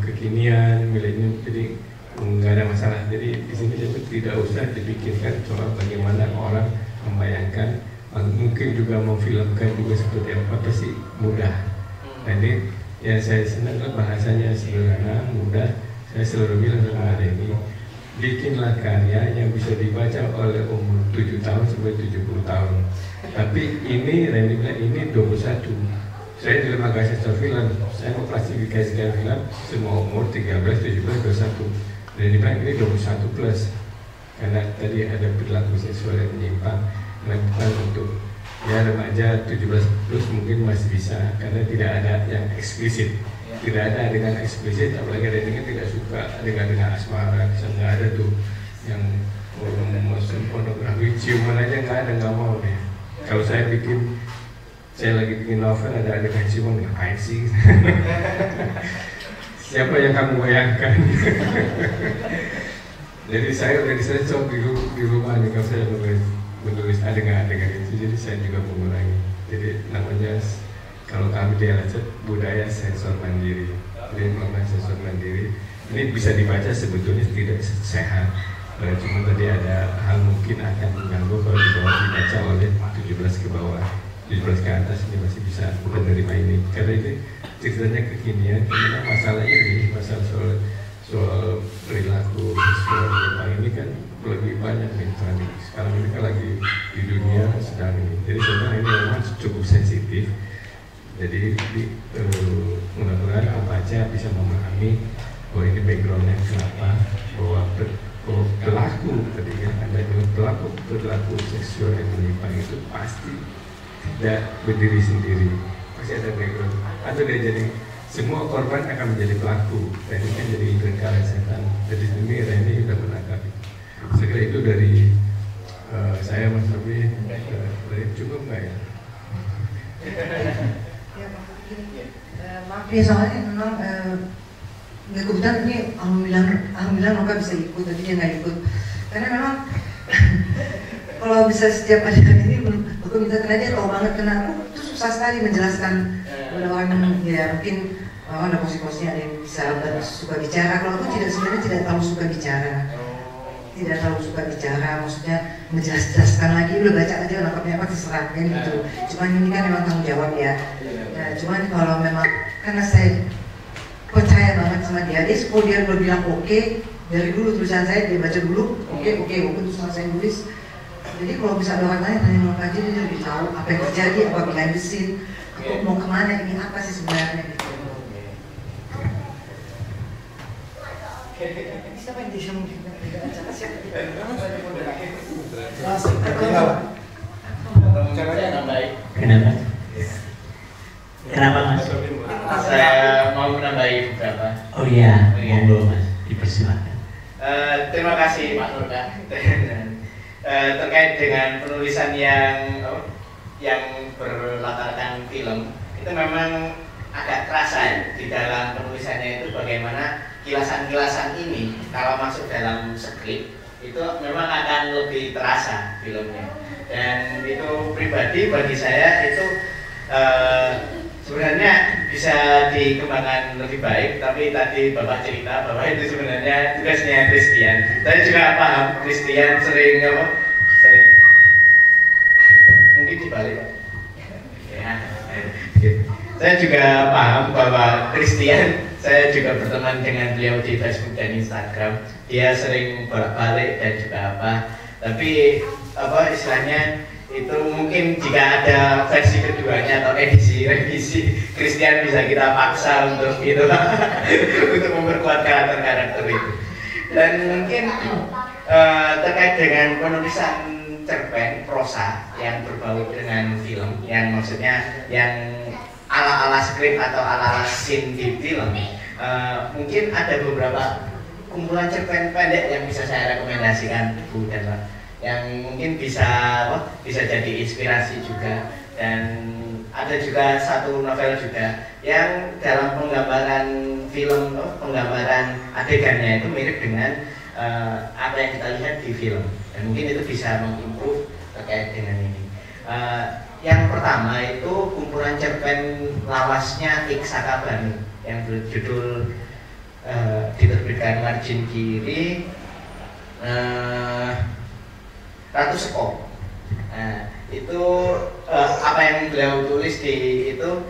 Speaker 4: kekinian, milenium, jadi nggak ada masalah. Jadi di sini tidak usah dibikinkan soal bagaimana orang membayangkan. Mungkin juga memfilmkan juga seperti apa, pasti mudah. Nah ini yang saya senang bahasanya sederhana, mudah. Saya selalu bilang sama hari ini, bikinlah karya yang bisa dibaca oleh umur 7 tahun sampai 70 tahun. Tapi ini, Reni bilang ini 21. Saya di lembaga sensor film, saya mau klasifikasikan film semua umur 13, 17, 21. Reni bilang ini 21 plus, karena tadi ada perilaku seksual yang menyimpang. Bukan untuk ya remaja 17 plus mungkin masih bisa karena tidak ada yang eksplisit, tidak ada dengan eksplisit, apalagi ada dengan tidak suka dengan asmara, nggak ada tuh yang masuk pornografi, ciuman aja nggak mau deh. Kalau saya lagi bikin novel ada adegan ciuman, ngapain sih? Siapa yang kamu bayangkan? Jadi saya coba di rumah nih kalau saya menulis adegan itu, jadi saya juga mengurangi. Jadi namanya kalau kami di LSZ budaya sensor mandiri. Jadi melakukan sensor mandiri ini bisa dibaca sebetulnya tidak sehat, Cuma tadi ada hal mungkin akan mengganggu kalau di bawah dibaca oleh 17 ke bawah, 17 ke atas ini masih bisa menerima ini. Karena ini ceritanya kekinian, karena masalahnya ini masalah soal perilaku seksual ini kan lebih banyak nih sekarang ini kan lagi di dunia sedang ini. Jadi sebenarnya ini memang cukup sensitif. Jadi mudah-mudahan pembaca bisa memahami bahwa ini backgroundnya kenapa, bahwa pelaku tadi kan ada pelaku seksual yang menyimpang itu pasti tidak berdiri sendiri, pasti ada background atau dia jadi semua korban akan menjadi pelaku. Dan ini kan jadi lingkaran setan. Jadi ini Reni sudah menangkap. Saya kira itu dari saya, Mas Robi. Cukup nggak ya?
Speaker 2: Maaf ya, soalnya memang nggak kebetulan ini alhamdulillah Noka bisa ikut, tapi dia nggak ikut karena memang kalau bisa setiap ada ini aku minta karena dia tahu banget, karena aku tuh susah sekali menjelaskan kepada orang ya mungkin ada posisi-posisinya ada yang bisa suka bicara. Kalau aku sebenarnya tidak terlalu suka bicara, maksudnya menjelaskan lagi udah baca aja lengkapnya apa terserah kan gitu. Cuman ini kan memang tanggung jawab ya. Nah, cuman kalau memang karena saya percaya banget sama dia kalau dia udah bilang oke, dari dulu tulisan saya dia baca dulu oke, walaupun itu sama saya nulis. Jadi kalau bisa ada orang lain nanya mau aja, dia lebih tahu apa yang terjadi, apa behind the scene, aku mau kemana, ini apa sih sebenarnya gitu. Siapa yang bisa mungkin
Speaker 1: Kenapa Mas?
Speaker 3: Saya mau menambahi beberapa.
Speaker 1: Oh iya, monggo Mas, dipersilakan.
Speaker 3: Terima kasih Pak Nurka. Terkait dengan penulisan yang berlatarkan film, itu memang agak terasa ya, di dalam penulisannya itu bagaimana kilasan-kilasan ini kalau masuk dalam skrip itu memang akan lebih terasa filmnya. Dan itu pribadi bagi saya itu sebenarnya bisa dikembangkan lebih baik, tapi tadi Bapak cerita bahwa itu sebenarnya tugasnya Christian. Saya juga paham Christian sering mungkin dibalik Pak. Ya. Saya juga paham bahwa Christian, saya juga berteman dengan beliau di Facebook dan Instagram. Dia sering bolak-balik dan juga apa. Tapi istilahnya itu mungkin jika ada versi keduanya atau revisi Christian bisa kita paksa untuk itu untuk memperkuat karakter itu. Dan mungkin terkait dengan penulisan cerpen prosa yang berbau dengan film, yang maksudnya yang ala-ala skrip atau ala-ala scene di film, mungkin ada beberapa kumpulan cerpen pendek yang bisa saya rekomendasikan Bu dan Pak, yang mungkin bisa jadi inspirasi juga. Dan ada juga satu novel juga yang dalam penggambaran film, penggambaran adegannya itu mirip dengan apa yang kita lihat di film, dan mungkin itu bisa mengimprove terkait dengan ini. Yang pertama itu kumpulan cerpen lawasnya Iksaka Banu yang berjudul diterbitkan margin kiri Ratu Sekop. Nah, itu apa yang beliau tulis di itu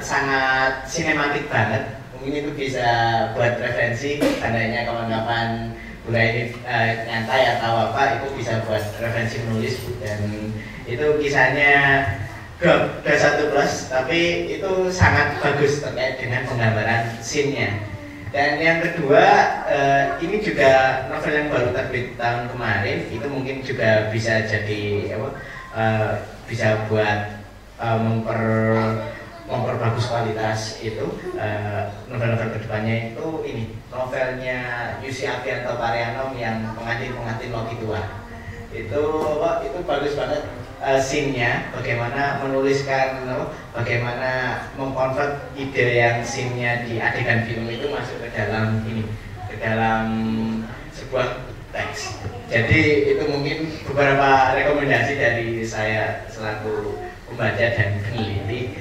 Speaker 3: sangat sinematik banget. Mungkin itu bisa buat referensi, tandanya kawan-kawan budaya ini nyantai atau apa, itu bisa buat referensi menulis. Dan itu kisahnya udah 1+, tapi itu sangat bagus terkait dengan penggambaran scene-nya. Dan yang kedua, ini juga novel yang baru terbit tahun kemarin, itu mungkin juga bisa jadi bisa buat memperbagus kualitas itu novel-novel kedepannya. Itu ini novelnya Yusi Avianto Parianom yang pengantin Loki Tua. Itu bagus banget scene-nya, bagaimana menuliskan, bagaimana mengkonvert ide yang scene-nya di adegan film itu masuk ke dalam sebuah teks. Jadi itu mungkin beberapa rekomendasi dari saya selaku pembaca dan peneliti.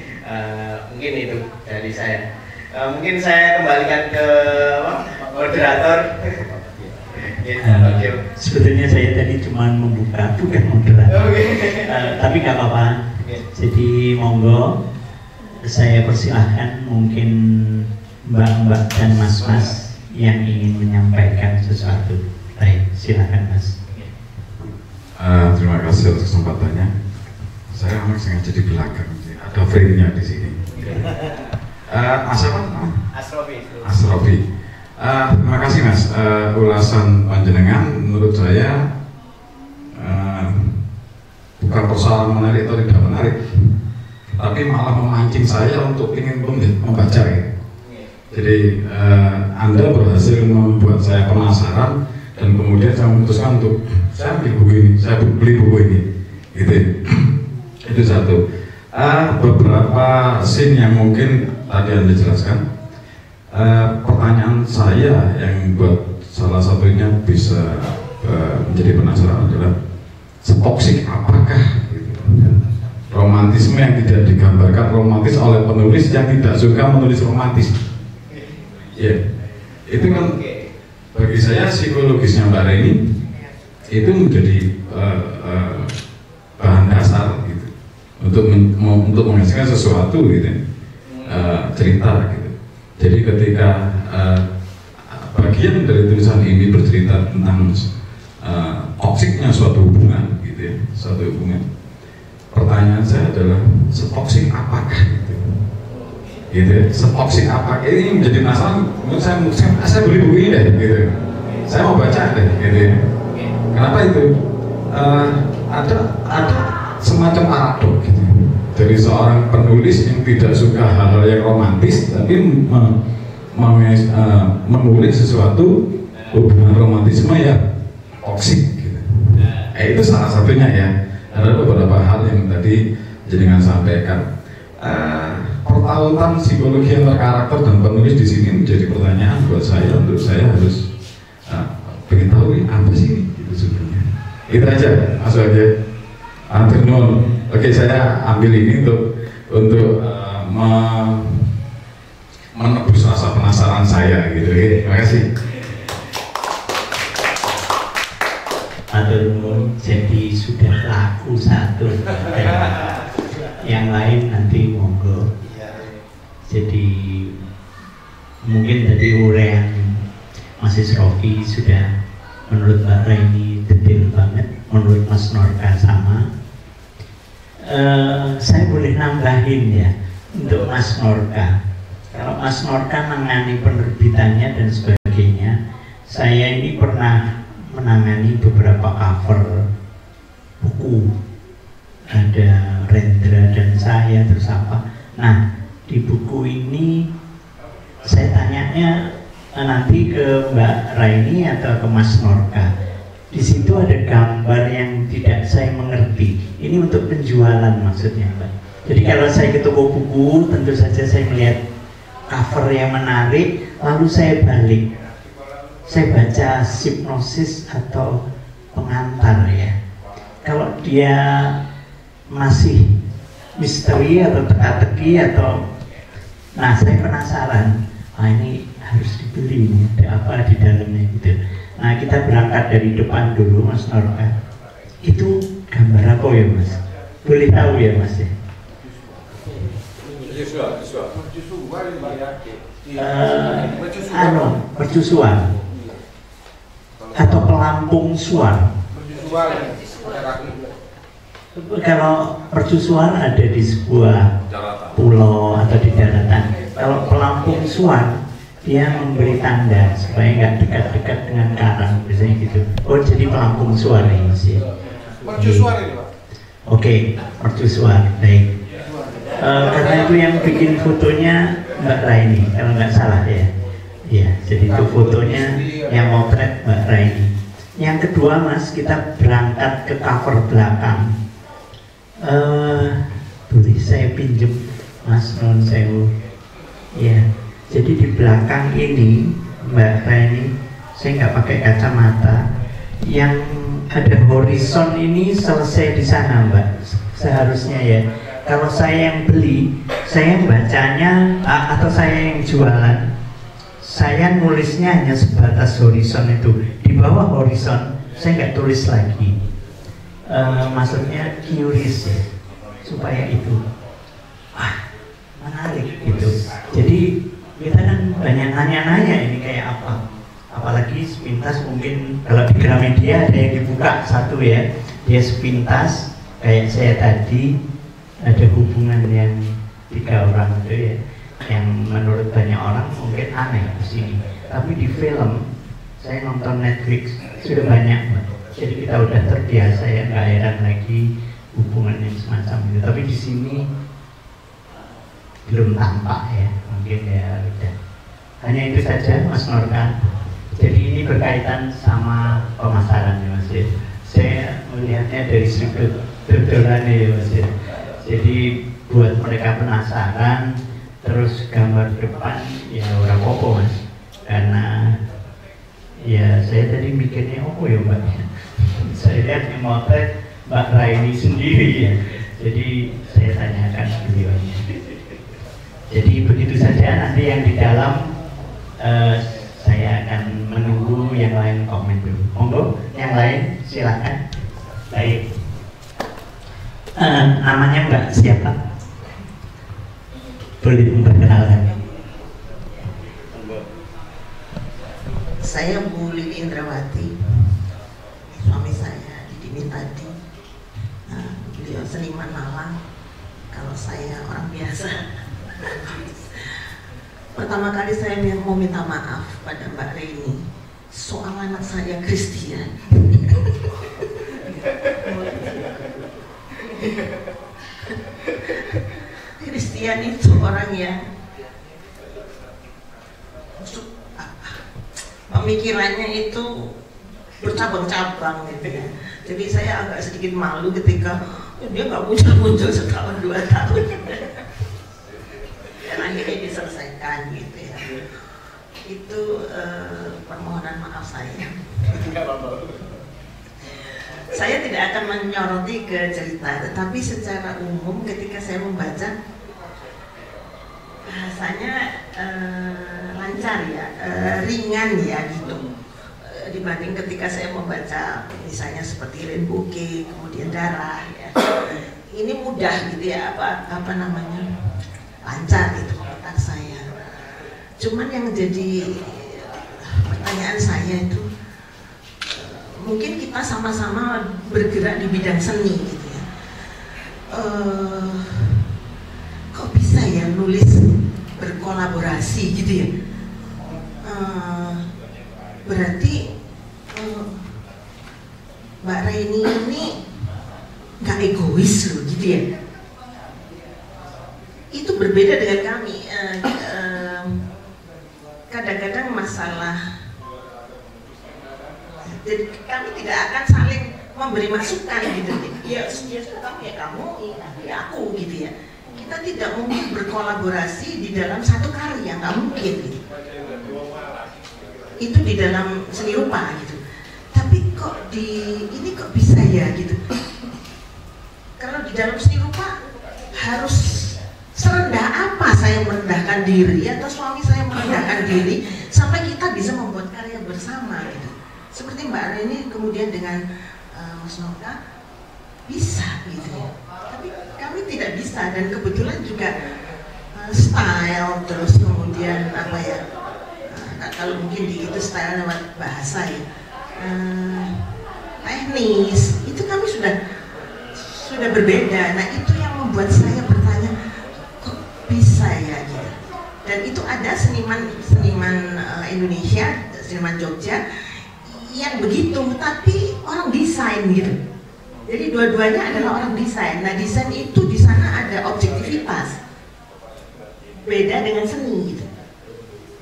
Speaker 3: Mungkin itu dari saya. Mungkin saya kembalikan ke moderator.
Speaker 1: Sebetulnya saya tadi cuma membuka, bukan moderator. Tapi nggak apa-apa. Jadi monggo, saya persilahkan mungkin mbak-mbak dan mas-mas yang ingin menyampaikan sesuatu. Baik, silakan mas.
Speaker 5: Terima kasih atas kesempatannya. Saya memang sengaja di belakang, ada frame-nya di sini. Asrofi. Terima kasih mas. Ulasan panjenengan menurut saya bukan persoalan menarik atau tidak menarik, tapi malah memancing saya untuk ingin membaca. Jadi Anda berhasil membuat saya penasaran dan kemudian saya memutuskan untuk saya beli buku ini, saya beli buku ini, gitu. Itu satu. Beberapa scene yang mungkin tadi Anda jelaskan. Pertanyaan saya yang buat salah satunya bisa menjadi penasaran adalah setoksik apakah gitu, romantisme yang tidak digambarkan romantis oleh penulis yang tidak suka menulis romantis. Ya, itu kan bagi saya psikologisnya Mbak Reni itu menjadi bahan dasar gitu untuk menghasilkan sesuatu gitu, cerita gitu. Jadi ketika bagian dari tulisan ini bercerita tentang toksiknya suatu hubungan gitu ya, suatu hubungan, pertanyaan saya adalah setoksik apakah gitu ya, setoksik apakah ini menjadi masalah. Saya beli buku ini deh gitu, saya mau baca deh gitu ya. Kenapa itu? Ada semacam paradok gitu dari seorang penulis yang tidak suka hal-hal yang romantis tapi menulis sesuatu hubungan romantisme yang toksik gitu. Itu salah satunya ya. Ada beberapa hal yang tadi jenengan sampaikan. Pertautan psikologi antar karakter dan penulis di sini menjadi pertanyaan buat saya, untuk saya harus pengen tahu apa sih itu sebenarnya. Itu aja Mas Wage. Oke, saya ambil ini untuk menebus rasa penasaran saya gitu. Oke, terima kasih.
Speaker 1: Jadi sudah laku satu, yang lain nanti monggo. Jadi mungkin tadi uraian Mas Asrofi sudah menurut Mbak Reni detail banget, menurut Mas Norka sama. Saya boleh nambahin ya untuk Mas Norka. Kalau Mas Norka menangani penerbitannya dan sebagainya, saya ini pernah menangani beberapa cover buku, ada Rendra dan saya terus apa. Nah, di buku ini saya tanyanya nanti ke Mbak Raini atau ke Mas Norka. Di situ ada gambar yang tidak saya mengerti. Ini untuk penjualan maksudnya, Mbak. Jadi kalau saya ke toko buku, tentu saja saya melihat cover yang menarik, lalu saya balik. Saya baca hipnosis atau pengantar ya. Kalau dia masih misteri atau teka-teki atau, nah saya penasaran, ini harus dibeli nih, ada apa di dalamnya gitu. Nah kita berangkat dari depan dulu Mas Norka. Itu gambar apa ya Mas? Boleh tahu ya Mas ya? Mercusuar atau pelampung suar. Kalau mercusuar ada di sebuah pulau atau di daratan. Kalau pelampung suar dia memberi tanda supaya nggak dekat-dekat dengan karang, biasanya gitu. Oh jadi pelampung suar ini sih. Mercusuar ini Pak? Oke, mercusuar, baik. Karena itu yang bikin fotonya Mbak Raini, kalau nggak salah ya. Iya, jadi itu fotonya yang motret Mbak Raini. Yang kedua Mas, kita berangkat ke cover belakang. Boleh saya pinjem Mas non sewu? Ya, jadi di belakang ini Mbak Raini, saya nggak pakai kacamata. Yang ada horizon ini selesai di sana Mbak, seharusnya ya. Kalau saya yang beli, saya bacanya atau saya yang jualan, saya nulisnya hanya sebatas horizon itu. Di bawah horizon saya nggak tulis lagi. Maksudnya curious ya, supaya itu menarik gitu. Jadi kita kan banyak nanya-nanya ini kayak apa. Apalagi sepintas mungkin kalau di Gramedia ada yang dibuka satu ya, dia sepintas kayak saya tadi ada hubungan yang 3 orang itu ya, yang menurut banyak orang mungkin aneh di sini. Tapi di film saya nonton Netflix sudah banyak, jadi kita udah terbiasa ya, nggak heran lagi hubungan yang semacam itu. Tapi di sini belum tampak ya, mungkin ya udah. Hanya itu saja Mas Norkan. Jadi ini berkaitan sama pemasaran ya Mas ya. Saya melihatnya dari sudut dodolan ya Mas ya. Jadi buat mereka penasaran, terus gambar depan ya ora apa-apa Mas. Karena ya saya tadi mikirnya apa ya Mbak. Saya lihat yang motret Mbak Raini sendiri ya. Jadi saya tanyakan beliaunya. Jadi begitu saja, nanti yang di dalam saya akan menunggu yang lain komen dulu. Monggo, yang lain silakan. Baik. Namanya Mbak siapa? Boleh memperkenalkan?
Speaker 6: Saya Bu Lili Indrawati, suami saya Didi tadi. Beliau seniman malang, kalau saya orang biasa. Pertama kali saya mau minta maaf pada Mbak Reni soal anak saya Christian. Christian itu orang yang pemikirannya itu bercabang-cabang gitu ya. Jadi saya agak sedikit malu ketika dia nggak muncul-muncul setahun 2 tahun. Dan akhirnya diselesaikan gitu ya. Itu permohonan maaf saya. Saya tidak akan menyoroti ke cerita, tetapi secara umum ketika saya membaca bahasanya lancar ya, ringan ya gitu. Dibanding ketika saya membaca misalnya seperti Rainbow Cake, kemudian Darah ya. Ini mudah gitu ya, apa namanya, lancar itu otak saya. Cuman yang jadi pertanyaan saya itu, mungkin kita sama-sama bergerak di bidang seni gitu ya. Kok bisa ya nulis berkolaborasi gitu ya? Berarti Mbak Reni ini gak egois loh gitu ya. Itu berbeda dengan kami. Kadang-kadang masalah, jadi kami tidak akan saling memberi masukan gitu. Ya sudah kamu ya kamu, ya aku gitu ya. Kita tidak mungkin berkolaborasi di dalam satu karya, nggak mungkin gitu. Itu di dalam seni rupa gitu. Tapi kok ini kok bisa ya gitu. Kalau di dalam seni rupa harus serendah apa saya merendahkan diri atau suami saya merendahkan diri sampai kita bisa membuat karya bersama gitu. Seperti Mbak Reni kemudian dengan Mas Noka bisa gitu ya. Tapi kami tidak bisa, dan kebetulan juga style terus kemudian apa ya, kalau mungkin di itu style lewat bahasa ya, teknis itu kami sudah berbeda. Nah itu yang membuat saya bertanya kok bisa ya gitu. Dan itu ada seniman Indonesia, seniman Jogja yang begitu, tapi orang desain gitu. Jadi dua-duanya adalah orang desain. Nah desain itu di sana ada objektivitas, beda dengan seni gitu.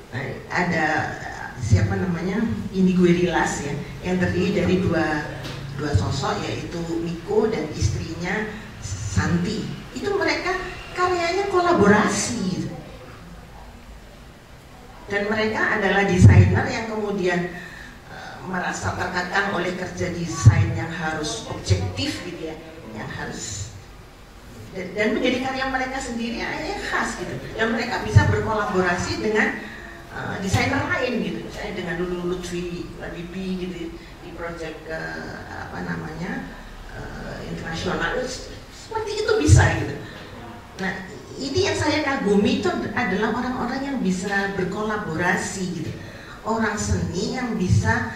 Speaker 6: Nah, ada siapa namanya, Indigo Rilas ya, yang terdiri dari dua sosok, yaitu Miko dan istrinya Santi. Itu mereka karyanya kolaborasi gitu. Dan mereka adalah desainer yang kemudian merasa terkekang oleh kerja desain yang harus objektif gitu ya, yang harus dan menjadi karya mereka sendiri yang khas gitu. Dan mereka bisa berkolaborasi dengan desainer lain gitu. Saya dengan Lulu Lutfi Labibi gitu di proyek internasional seperti itu bisa gitu. Nah, ini yang saya kagumi itu adalah orang-orang yang bisa berkolaborasi gitu. Orang seni yang bisa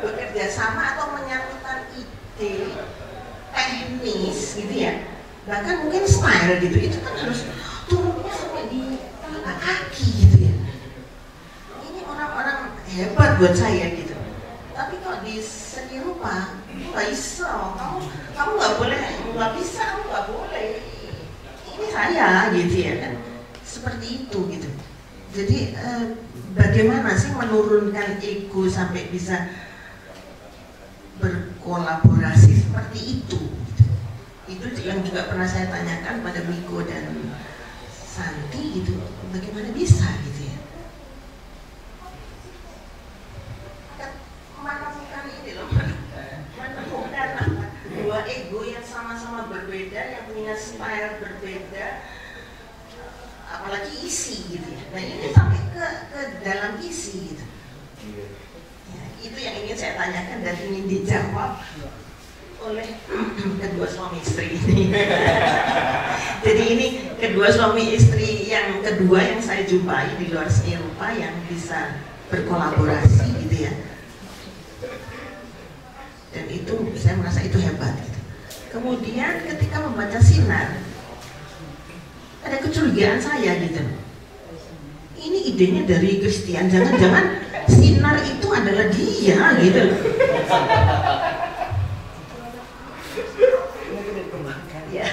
Speaker 6: bekerja sama atau menyatukan ide teknis gitu ya, bahkan mungkin style gitu, itu kan harus turunnya sampai di kaki gitu ya. Ini orang-orang hebat buat saya gitu. Tapi kok di seni rupa nggak bisa, kamu nggak boleh, nggak bisa, kamu nggak boleh, ini saya gitu ya kan, seperti itu gitu. Jadi bagaimana sih menurunkan ego sampai bisa berkolaborasi seperti itu? Itu yang juga pernah saya tanyakan pada Miko dan Santi gitu, bagaimana bisa gitu ya? Menemukan ini loh, menemukan dua ego yang sama-sama berbeda, yang punya style berbeda, apalagi isi gitu ya. Nah ini sampai ke dalam isi gitu. Ya, itu yang ingin saya tanyakan dan ingin dijawab oleh kedua suami istri ini. Jadi ini kedua suami istri yang kedua yang saya jumpai di luar seni rupa yang bisa berkolaborasi gitu ya. Dan itu saya merasa itu hebat gitu. Kemudian ketika membaca Sinar, ada kecurigaan saya gitu. Ini idenya dari Christian, jangan-jangan Sinar itu adalah dia gitu. Ya,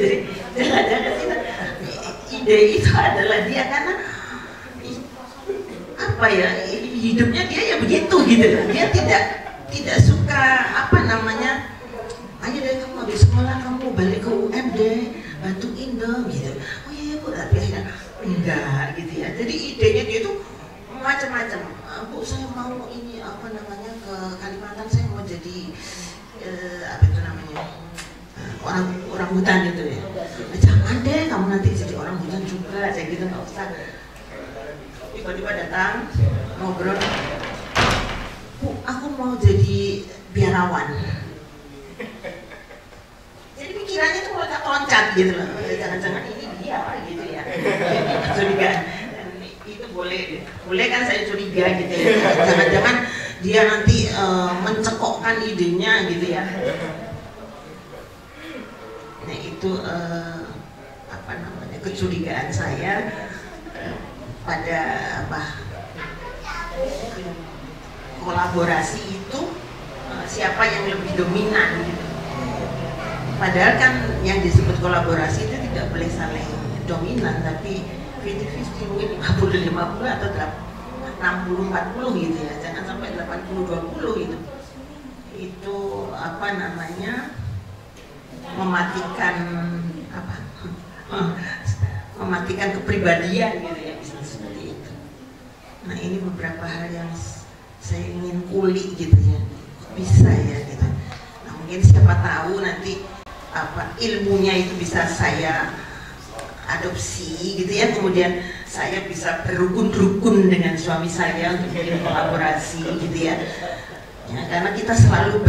Speaker 6: jadi jangan-jangan Sinar ide itu adalah dia karena apa ya, hidupnya dia ya begitu gitu. Dia tidak suka apa namanya, ayo deh kamu habis sekolah kamu balik ke UM deh, bantuin dong gitu. Oh iya Bu, tapi akhirnya enggak gitu ya. Jadi idenya dia tuh macam-macam. Bu, saya mau ini apa namanya ke Kalimantan, saya mau jadi apa itu namanya, orang hutan gitu ya. Jangan deh kamu nanti jadi orang hutan juga, saya gitu, nggak usah. Tiba-tiba datang ngobrol, Bu, aku mau jadi biarawan. Jadi pikirannya tuh loncat gitu loh. Jangan-jangan ini dia gitu ya. Curiga. Dan itu boleh kan saya curiga gitu ya. Jangan-jangan dia nanti mencekokkan idenya gitu ya. Nah itu apa namanya, kecurigaan saya pada kolaborasi itu siapa yang lebih dominan gitu. Padahal kan yang disebut kolaborasi itu tidak boleh saling dominan, tapi 50-50 mungkin 50-50 atau 60-40 gitu ya, jangan sampai 80-20 gitu. Itu apa namanya, mematikan kepribadian gitu ya, bisa seperti itu. Nah ini beberapa hal yang saya ingin kulik gitu ya, bisa ya gitu. Nah mungkin siapa tahu nanti apa ilmunya itu bisa saya adopsi gitu ya, kemudian saya bisa berrukun-rukun dengan suami saya untuk bikin kolaborasi gitu ya. Ya karena kita selalu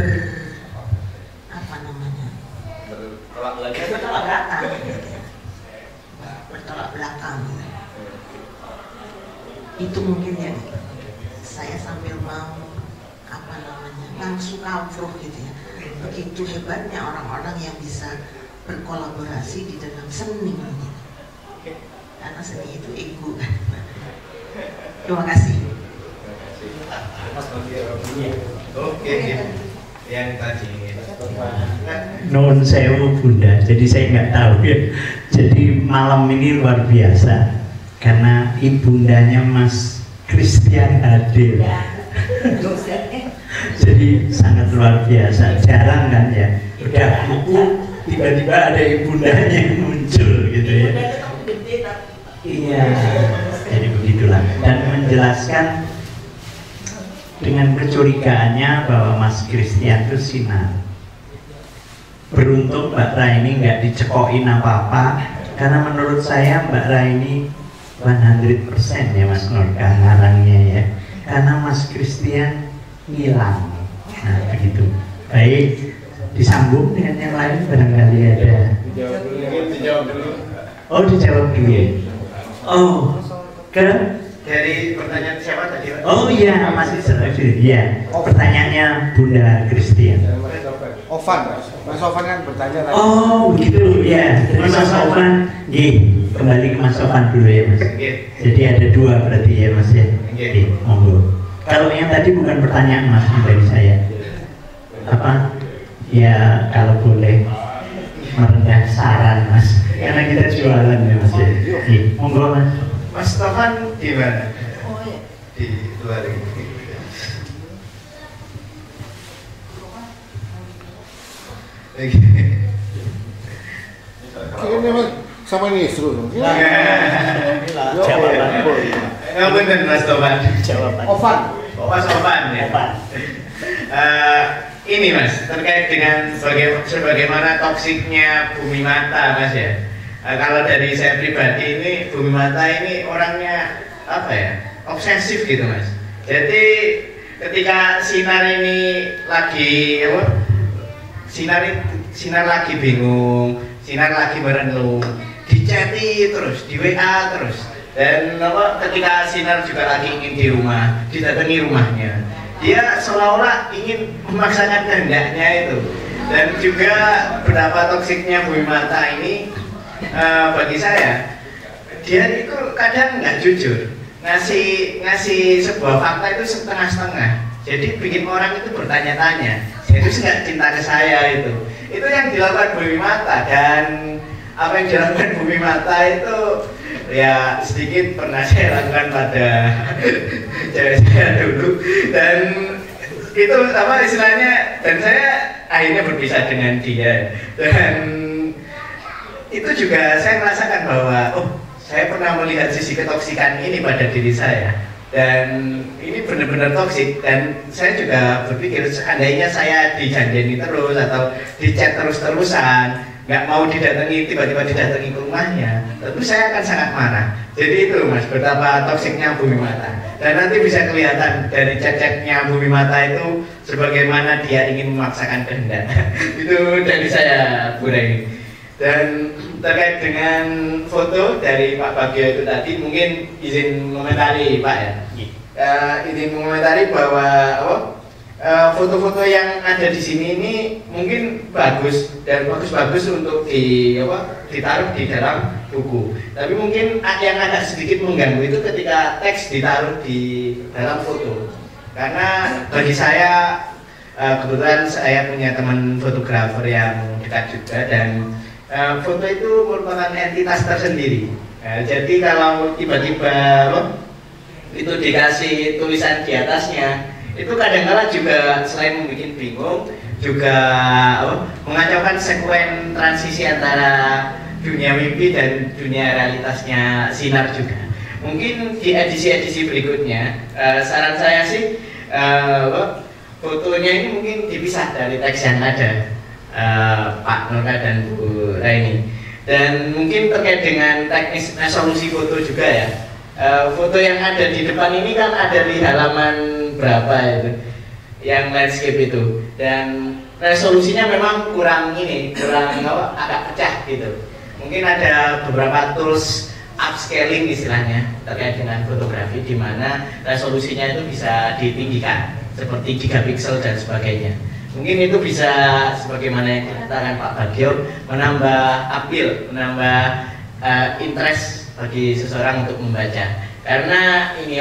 Speaker 6: bertolak belakang gitu. Itu mungkin yang saya sambil mau apa namanya, langsung kafruh gitu ya. Begitu hebatnya orang-orang yang bisa berkolaborasi di dalam seni gitu. Karena seni itu ego kan. Terima kasih.
Speaker 3: Oke, yang tadi
Speaker 1: Nun sewu Bunda, jadi saya nggak tahu ya. Jadi malam ini luar biasa karena ibundanya Mas Christian hadir. Jadi sangat luar biasa, jarang kan ya. Udah buku tiba-tiba ada ibundanya yang muncul gitu ya. Iya, jadi begitulah. Dan menjelaskan dengan kecurigaannya bahwa Mas Christian itu sinar. Beruntung Mbak Raini nggak dicekokin apa-apa, Karena menurut saya Mbak Raini 100% ya Mas Norka ngarangnya ya. Karena Mas Christian hilang. Nah begitu. Baik, disambung dengan yang lain barangkali ada.
Speaker 3: Dijawab dulu.
Speaker 1: Oh dijawab dulu ya. Oh ke
Speaker 3: Dari pertanyaan siapa tadi, Pak?
Speaker 1: oh iya masih setuju. Iya. Pertanyaannya Bunda Christian.
Speaker 7: Ovan, Mas Ovan kan bertanya tadi.
Speaker 1: Oh begitu ya. Jadi Mas Ovan, kembali ke Mas Ovan dulu ya Mas. Jadi ada dua berarti ya Mas ya. Monggo. Kalau yang tadi bukan pertanyaan Mas dari saya. Apa? Ya kalau boleh merendah saran Mas. Karena kita jualan ya Mas ya. Monggo Mas.
Speaker 3: Mas Tovan gimana?
Speaker 6: Oh ya.
Speaker 3: Di luar ini.
Speaker 7: Ini memang sama ini seru.
Speaker 1: Jawaban.
Speaker 3: Benar Mas Tovan.
Speaker 1: Jawaban.
Speaker 7: Ovan.
Speaker 3: Mas Tovan ya.
Speaker 1: Ovan.
Speaker 3: Ini Mas, terkait dengan sebagaimana toksiknya Bumi Mata Mas ya. Kalau dari saya pribadi ini Bumi Mata ini orangnya apa ya, obsesif gitu Mas. Jadi ketika sinar ini lagi apa, sinar lagi bingung, sinar lagi merenung, dichati terus, di WA terus. Dan apa, ketika sinar juga lagi ingin di rumah, didatangi rumahnya, dia seolah-olah ingin memaksakan kehendaknya itu. Dan juga betapa toksiknya Bumi Mata ini. Bagi saya, dia itu kadang nggak jujur, ngasih sebuah fakta itu setengah-setengah. Jadi bikin orang itu bertanya-tanya, itu nggak cinta ke saya itu yang dilakukan Bumi Mata. Dan apa yang dilakukan Bumi Mata itu ya sedikit pernah saya lakukan pada cewek saya dulu, dan itu apa istilahnya, dan saya akhirnya berpisah dengan dia. Dan itu juga saya merasakan bahwa saya pernah melihat sisi ketoksikan ini pada diri saya, dan ini benar-benar toksik. Dan saya juga berpikir seandainya saya dijanjeni terus atau dicat terus-terusan, nggak mau didatangi, tiba-tiba didatangi ke rumahnya, tentu saya akan sangat marah. Jadi itu Mas, betapa toksiknya Bumi Mata. Dan nanti bisa kelihatan dari chat-chatnya Bumi Mata itu sebagaimana dia ingin memaksakan kehendak. Itu dari saya, Bu Raini. Dan terkait dengan foto dari Pak Bagio itu tadi, mungkin izin mengomentari Pak ya. Izin mengomentari bahwa foto-foto yang ada di sini ini mungkin bagus dan bagus-bagus untuk ditaruh di dalam buku. Tapi mungkin yang agak sedikit mengganggu itu ketika teks ditaruh di dalam foto. Karena bagi saya kebetulan saya punya teman fotografer yang dekat juga, dan foto itu merupakan entitas tersendiri. Jadi kalau tiba-tiba itu dikasih tulisan di atasnya, itu kadang-kala juga selain membuat bingung, juga mengacaukan sekuen transisi antara dunia mimpi dan dunia realitasnya sinar juga. Mungkin di edisi-edisi berikutnya, saran saya sih fotonya ini mungkin dipisah dari teks yang ada. Pak Norka dan Bu Raini. Dan mungkin terkait dengan teknis resolusi foto juga ya. Foto yang ada di depan ini kan ada di halaman berapa itu, yang landscape itu. Dan resolusinya memang kurang agak pecah gitu. Mungkin ada beberapa tools upscaling istilahnya terkait dengan fotografi, di mana resolusinya itu bisa ditinggikan seperti gigapiksel dan sebagainya. Mungkin itu bisa sebagaimana yang dikatakan Pak Bagio, menambah appeal, menambah interest bagi seseorang untuk membaca. Karena ini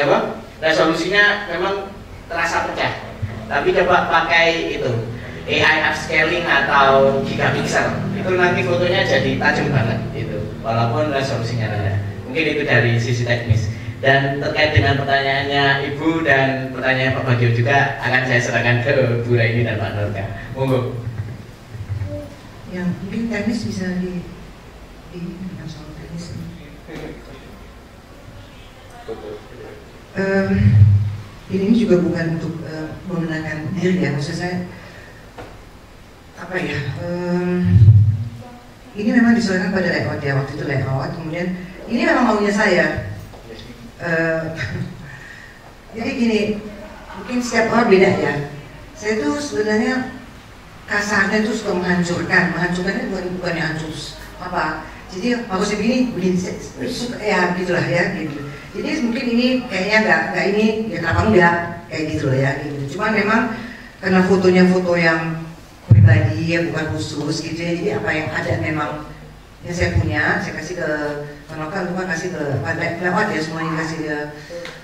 Speaker 3: resolusinya memang terasa pecah. Tapi coba pakai itu AI upscaling atau gigapiksel, itu nanti fotonya jadi tajam banget itu, walaupun resolusinya rendah. Mungkin itu dari sisi teknis. Dan terkait dengan pertanyaannya Ibu dan pertanyaan Pak Bagio juga akan saya serahkan ke Bu Raini dan Pak Norka. Monggo.
Speaker 2: Yang mungkin teknis bisa di soal teknis. Ini juga bukan untuk memenangkan diri ya, maksud saya apa ya? ini memang disesuaikan pada layout ya, waktu itu layout. Kemudian ini memang maunya saya. Jadi gini, mungkin setiap orang beda ya. Saya tuh sebenarnya kasarnya tuh suka menghancurkannya bukan yang hancur apa. Jadi harusnya begini suka ya gitulah ya gitu. Jadi mungkin ini kayaknya nggak ini ya kenapa enggak kayak gitu loh ya gitu. Cuman memang karena fotonya foto yang pribadi ya bukan khusus gitu ya. Jadi apa yang ada memang yang saya punya saya kasih ke Kanoka, lupa kasih ke lewat ya semuanya kasih ke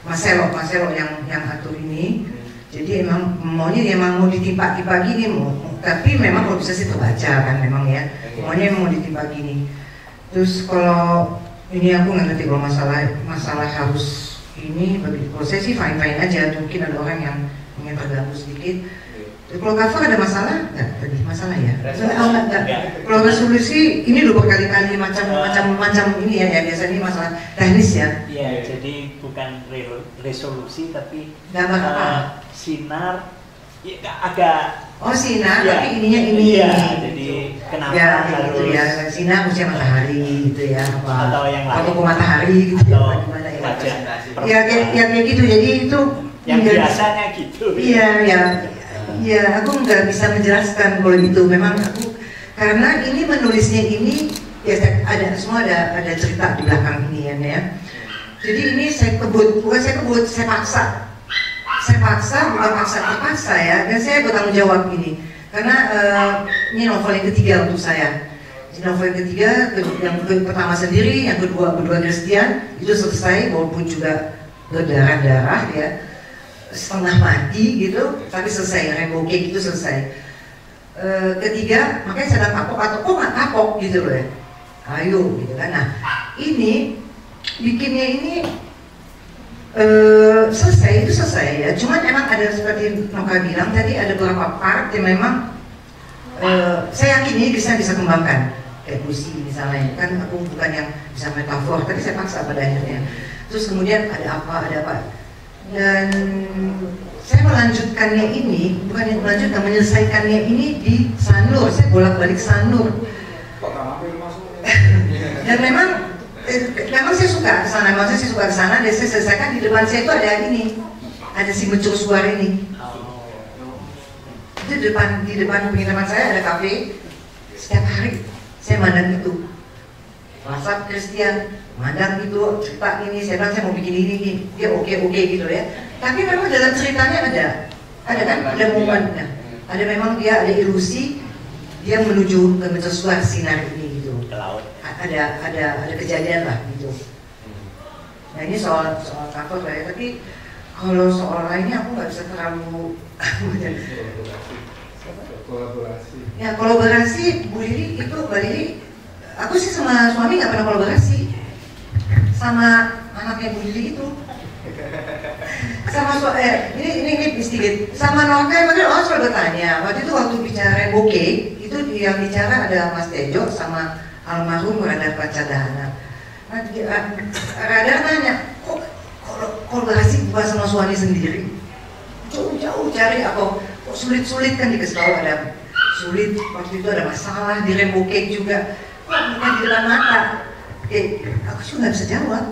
Speaker 2: Marcelo yang atur ini. Jadi emang maunya emang mau ditimpa-timpa gini tapi memang kalau bisa sih terbaca kan memang ya. Maunya emang mau ditimpa gini. Terus kalau ini aku nggak ngerti kalau masalah harus ini kalau saya sih fine aja. Mungkin ada orang yang ingin terganggu sedikit. Kalau cover ada masalah nggak tadi masalah ya? Nggak. Kalau resolusi ini udah berkali-kali macam ini ya biasanya ini masalah teknis ya.
Speaker 8: Iya, jadi bukan resolusi tapi sinar ya, agak
Speaker 2: sinar
Speaker 8: ya,
Speaker 2: tapi ininya ini.
Speaker 8: Iya, jadi kenapa
Speaker 2: ya,
Speaker 8: harus
Speaker 2: gitu ya sinar khususnya matahari gitu ya apa
Speaker 8: atau yang lain
Speaker 2: atau matahari gitu
Speaker 8: atau
Speaker 2: ya gimana
Speaker 8: ya
Speaker 2: kayak gitu jadi itu
Speaker 8: yang biasanya gitu.
Speaker 2: Iya, aku nggak bisa menjelaskan kalau itu. Memang aku karena ini menulisnya ini ya ada semua ada cerita di belakang ini ya. Jadi ini saya paksa bukan terpaksa ya. Dan saya bertanggung jawab ini karena ini novel yang ketiga untuk saya. Novel yang ketiga, yang pertama sendiri, yang kedua Christian itu selesai walaupun juga berdarah-darah ya. Setengah mati gitu, tapi selesai, Rainbow Cake itu selesai. Ketiga, makanya saya kapok atau kok nggak kapok gitu loh ya. Ayo gitu kan. Nah ini bikinnya ini selesai ya. Cuman emang ada seperti Noka bilang tadi ada beberapa part yang memang saya yakin ini bisa kembangkan kayak puisi misalnya. Kan aku bukan yang bisa metafor, tapi saya paksa pada akhirnya. Terus kemudian ada apa. Dan saya melanjutkannya ini, bukan menyelesaikannya ini di Sanur. Saya bolak-balik Sanur. Dan memang saya suka ke sana. Maksudnya saya suka ke sana. Dan saya selesaikan di depan saya itu ada ini, ada si mercusuar ini. Itu di depan penginapan saya ada kafe. Setiap hari saya mandang itu. WhatsApp Christian, mandang itu cerita ini, saya bilang saya mau bikin ini, dia oke gitu ya. Tapi memang dalam ceritanya ada kan, ada momennya, ada memang dia ada ilusi, dia menuju ke mercusuar sinar ini gitu. Ada kejadian lah gitu. Nah ini soal cover lah ya, tapi kalau soal lainnya aku nggak bisa terlalu kolaborasi. Ya kolaborasi Bu Lili itu Mbak Lili. Aku sih sama suami nggak pernah kolaborasi, sama anaknya Bu Lili itu, sama ini sedikit, sama Noka mungkin orang selalu bertanya. Waktu bicara Rainbow Cake itu yang bicara ada Mas Tejo sama almarhum Radar Pancadhana. Radar nanya, kok kolaborasi bukan sama suami sendiri? Jauh cari apa? Kok sulit kan dikasih tahu ada sulit. Waktu itu ada masalah di Rainbow Cake juga. Bukan di dalam mata, aku juga nggak bisa jawab.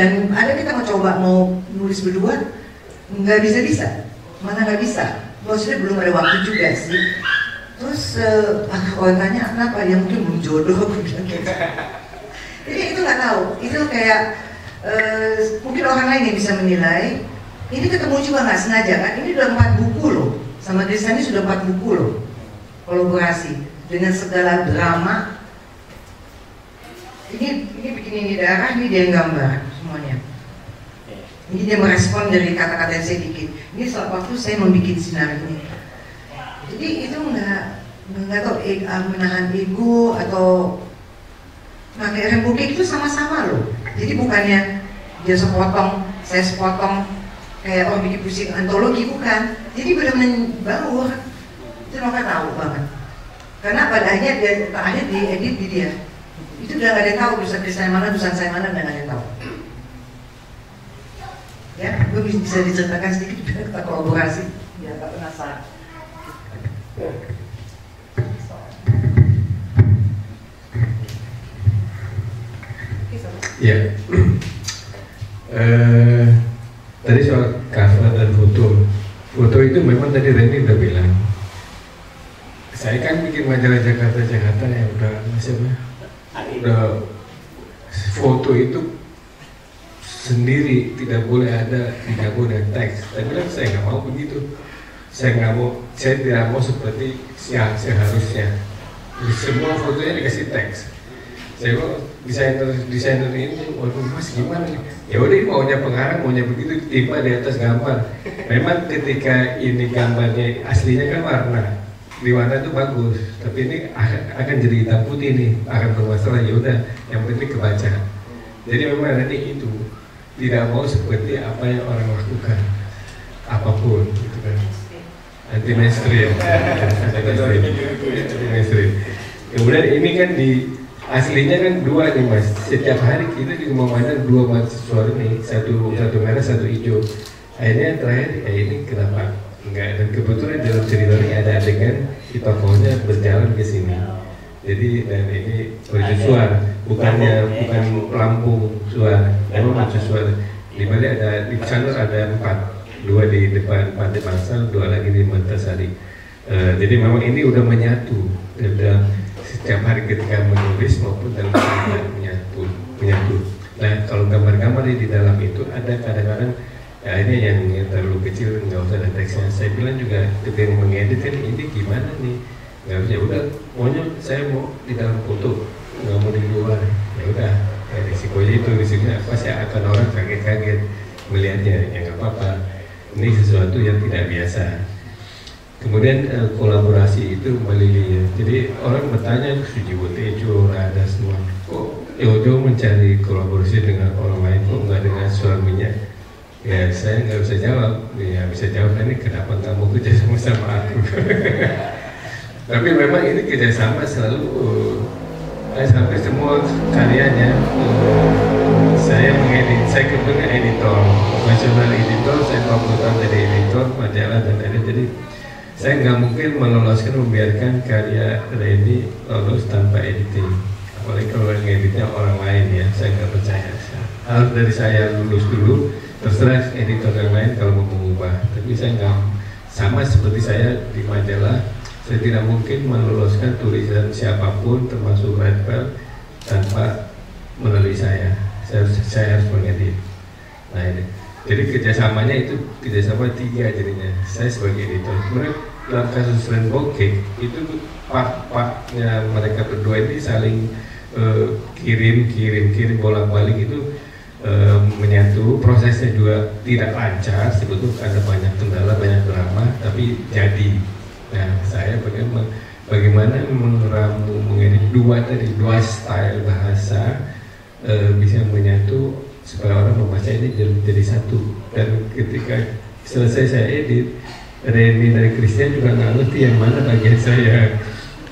Speaker 2: Dan ada kita mau nulis berdua, nggak bisa, mana nggak bisa. Maksudnya belum ada waktu juga sih. Terus orang tanya kenapa, ya mungkin belum jodoh, aku bilang gitu. Jadi itu nggak tahu, itu kayak mungkin orang lain yang bisa menilai. Ini ketemu juga nggak sengaja kan? Ini udah 4 buku loh, sama Desani sudah 4 buku loh, kolaborasi. Dengan segala drama, ini bikin ini darah, ini dia yang gambar semuanya. Ini dia merespon dari kata-kata yang saya bikin. Ini saat waktu saya membuat sinar ini. Jadi itu nggak tahu menahan ego atau kayak Rainbow Cake itu sama-sama loh. Jadi bukannya dia sepotong, saya sepotong kayak orang bikin puisi antologi, bukan. Jadi benar-benar baur. Itu Noka tahu banget. Karena pada akhirnya dia terakhir diedit di dia. Itu udah nggak ada yang tahu tulisan saya mana, tulisan saya mana, udah nggak ada yang tahu. Ya, gue bisa diceritakan sedikit biar kita kolaborasi, biar nggak penasaran.
Speaker 4: Ya, tadi soal cover dan foto. Foto itu memang tadi Reni udah bilang. Saya kan bikin majalah Jakarta yang udah foto itu sendiri, tidak boleh ada teks. Tapi kan saya nggak mau begitu. Saya tidak mau seperti yang seharusnya. Di semua fotonya dikasih teks. Saya bilang desainer ini, waduh mas gimana nih? Ya udah maunya pengarang, maunya begitu, timpa di atas gambar. Memang ketika ini gambarnya aslinya kan warna, di warna itu bagus, tapi ini akan jadi hitam putih nih, akan bermasalah. Ya udah, yang penting kebaca. Jadi memang nanti itu tidak mau seperti apa yang orang lakukan, apapun, gitu kan. Anti mainstream. Kemudian ini kan aslinya kan dua nih mas, setiap hari kita juga memandang dua mahasiswa ini, satu merah, satu hijau. Akhirnya terakhir, ini kenapa enggak? Dan kebetulan dalam cerita ini ada adegan si tokohnya berjalan ke sini. Jadi dan ini mercusuar, bukan pelampung suara, memang mercusuar. Di balik di channel ada 4, 2 di depan Pantai Pasar, 2 lagi di Mantasari. Jadi memang ini udah menyatu dan setiap hari ketika menulis maupun dalam cerita menyatu. Nah kalau gambar-gambar di dalam itu ada kadang-kadang ini yang terlalu kecil, nggak usah ada teksnya. Saya bilang juga ketika mengedit kan ini gimana nih, nggak bisa. Udah maunya saya mau di dalam foto, nggak mau di luar. Ya udah, risikonya itu pasti akan orang kaget-kaget melihatnya. Ya nggak apa-apa, ini sesuatu yang tidak biasa. Kemudian kolaborasi itu melili. Jadi orang bertanya Sujiwo Tejo, Rada semua, kok Yodo mencari kolaborasi dengan orang lain, kok nggak dengan suaminya? Ya saya nggak bisa jawab. Ya bisa jawab ini kenapa nggak mau kerjasama sama aku? Tapi memang ini kerjasama selalu. Sampai semua karyanya saya mengedit. Saya kebetulan editor, profesional editor. Saya 20 tahun jadi editor majalah dan edit. Jadi saya nggak mungkin membiarkan karya Reni lolos tanpa editing. Apalagi kalau yang editnya orang lain ya, saya nggak percaya. Harus dari saya lulus dulu, terserah editor yang lain kalau mau mengubah. Tapi saya nggak, sama seperti saya di majalah, saya tidak mungkin meloloskan tulisan siapapun termasuk Redbell tanpa melalui saya. Saya harus mengedit. Nah ini. Jadi kerjasamanya itu kerjasama 3 jadinya. Saya sebagai editor. Kemudian dalam kasus Rainbow Cake itu part-partnya mereka berdua ini saling kirim bolak-balik itu menyatu. Prosesnya juga tidak lancar. Sebetulnya ada banyak kendala, banyak drama, tapi jadi. Nah saya bagaimana mengedit dua style bahasa bisa menyatu supaya orang membaca ini jadi satu. Dan ketika selesai saya edit, Reni dari Christian juga nggak ngerti yang mana bagian saya,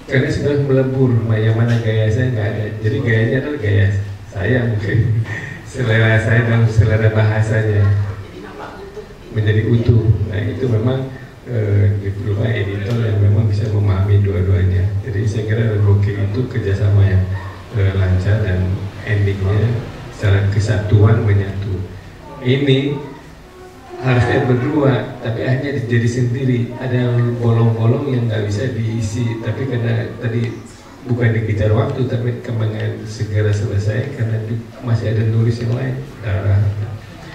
Speaker 4: karena sudah melebur, yang mana gaya saya nggak ada. Jadi gayanya adalah gaya saya, mungkin selera saya dan selera bahasanya menjadi utuh. Nah itu memang diperlukan editor yang memang bisa memahami dua-duanya. Jadi saya kira Rocky itu kerjasama yang lancar dan endingnya secara kesatuan menyatu. Ini harusnya berdua, tapi hanya jadi sendiri. Ada bolong-bolong yang nggak bisa diisi, tapi karena tadi bukan dikejar waktu, tapi kemungkinan segera selesai karena masih ada nulis yang lain.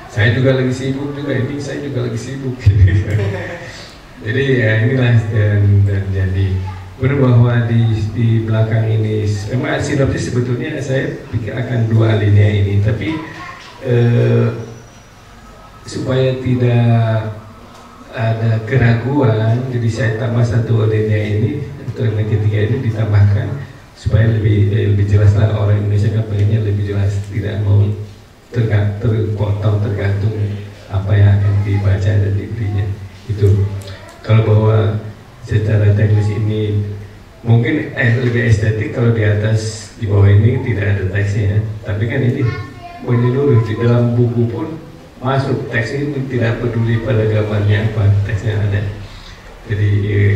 Speaker 4: Saya juga lagi sibuk juga, ini saya juga lagi sibuk. Jadi ya inilah dan jadi. Benar bahwa di belakang ini memang sinopsis sebetulnya saya pikir akan 2 alinea ini, tapi supaya tidak ada keraguan, jadi saya tambah 1 alinea ini, atau yang ketiga ini ditambahkan supaya lebih jelas lah. Orang Indonesia kan pengennya lebih jelas, tidak mau terpotong tergantung apa yang akan dibaca dan diberinya. Itu kalau bahwa secara teknis ini mungkin lebih estetik kalau di atas, di bawah ini tidak ada teksnya, tapi kan ini menyeluruh di dalam buku pun masuk teks ini, tidak peduli pada gambarnya apa, teksnya ada. Jadi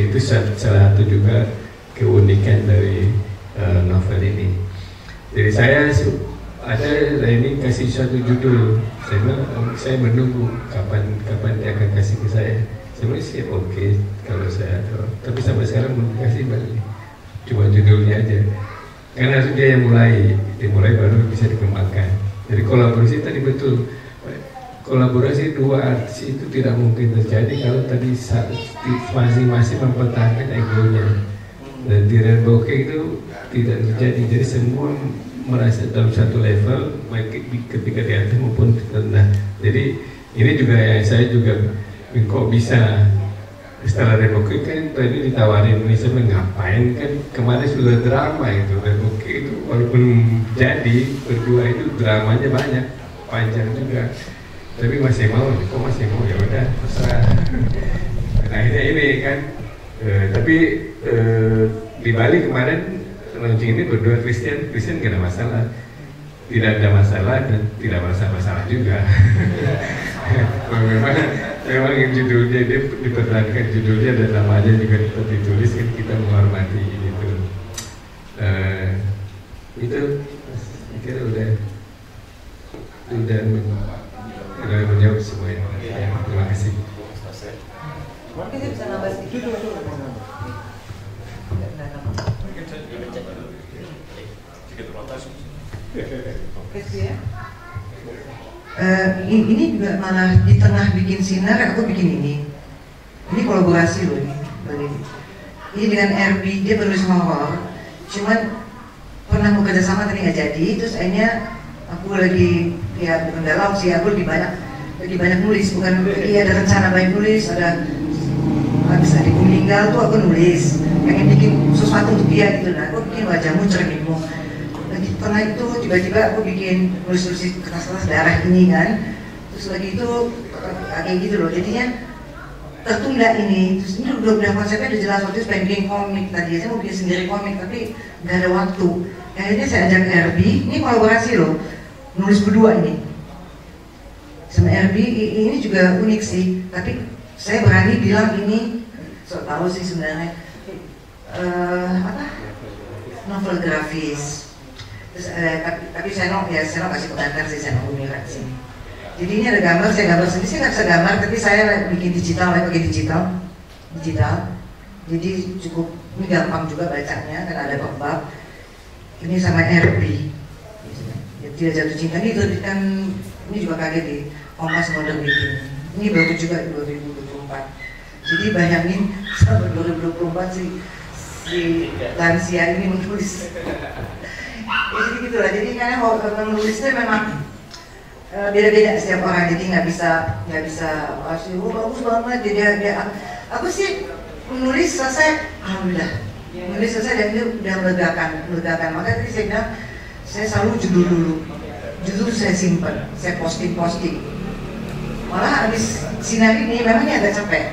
Speaker 4: itu salah satu juga keunikan dari novel ini. Jadi saya ada ini kasih suatu judul, saya bilang saya menunggu kapan dia akan kasih ke saya. Saya bilang siap, oke, kalau saya tapi sampai sekarang belum kasih balik, cuma judulnya aja karena dia yang dimulai baru bisa dikembangkan. Jadi kolaborasi tadi betul, kolaborasi dua artis itu tidak mungkin terjadi kalau tadi masing-masing mempertahankan egonya, dan di Rainbow Cake itu tidak terjadi. Jadi semua merasa dalam satu level baik ketika di atas maupun di rendah. Jadi ini juga ya, saya juga kok bisa setelah Rainbow Cake kan tadi ditawarin Indonesia ngapain, kan kemarin sudah drama itu Rainbow Cake itu, walaupun jadi berdua itu dramanya banyak panjang juga, tapi masih mau, kok masih mau, ya udah terserah. Nah ini kan tapi di Bali kemarin launching ini berdua Christian gak ada masalah, tidak ada masalah dan tidak masalah juga. memang yang judulnya dia dipertahankan judulnya dan namanya juga tetap ditulis, kan kita menghormati itu. Itu kira udah menjawab semuanya. Terima kasih.
Speaker 2: Mungkin saya bisa nambah sedikit. Ini juga malah di tengah bikin sinar, aku bikin ini kolaborasi loh ini dengan RB, dia penulis horor, cuman pernah mau kerja sama tapi nggak jadi. Terus akhirnya aku lagi ya bukan galau sih, aku lebih banyak nulis, bukan lagi ada rencana banyak nulis, ada habis adikku meninggal tuh aku nulis, pengen bikin sesuatu untuk dia gitu. Nah aku bikin wajahmu cerminmu. Lagi tengah itu tiba-tiba aku bikin nulis kertas darah ini kan, terus lagi itu kayak gitu loh, jadinya tertunda ini. Terus ini udah konsepnya udah jelas, waktu itu pengen bikin komik tadi, saya mau bikin sendiri komik tapi nggak ada waktu. Akhirnya saya ajak RB, ini kolaborasi loh, nulis berdua ini sama RB. Ini juga unik sih, tapi saya berani bilang ini so tahu sih sebenarnya novel grafis. Terus, tapi saya kasih pengantar sih, saya mau mirak sini. Jadi ini ada gambar, saya gambar sendiri, saya nggak bisa gambar, tapi saya bikin digital, pakai digital. Jadi cukup, ini gampang juga bacanya, karena ada pembab. Ini sama RB, Tidak Jatuh Cinta, ini terbitkan, ini juga kaget di Kompas Modern bikin. Ini baru juga di 2024. Jadi bayangin, sampai 2024 si lansia ini menulis. Jadi gitu lah, jadi karena menulisnya memang beda-beda setiap orang, jadi nggak bisa bagus banget. Jadi aku sih menulis selesai, alhamdulillah menulis selesai dan itu udah melegakan. Makanya tadi saya bilang saya selalu judul saya simpen, saya posting. Malah habis sinar ini memangnya agak capek,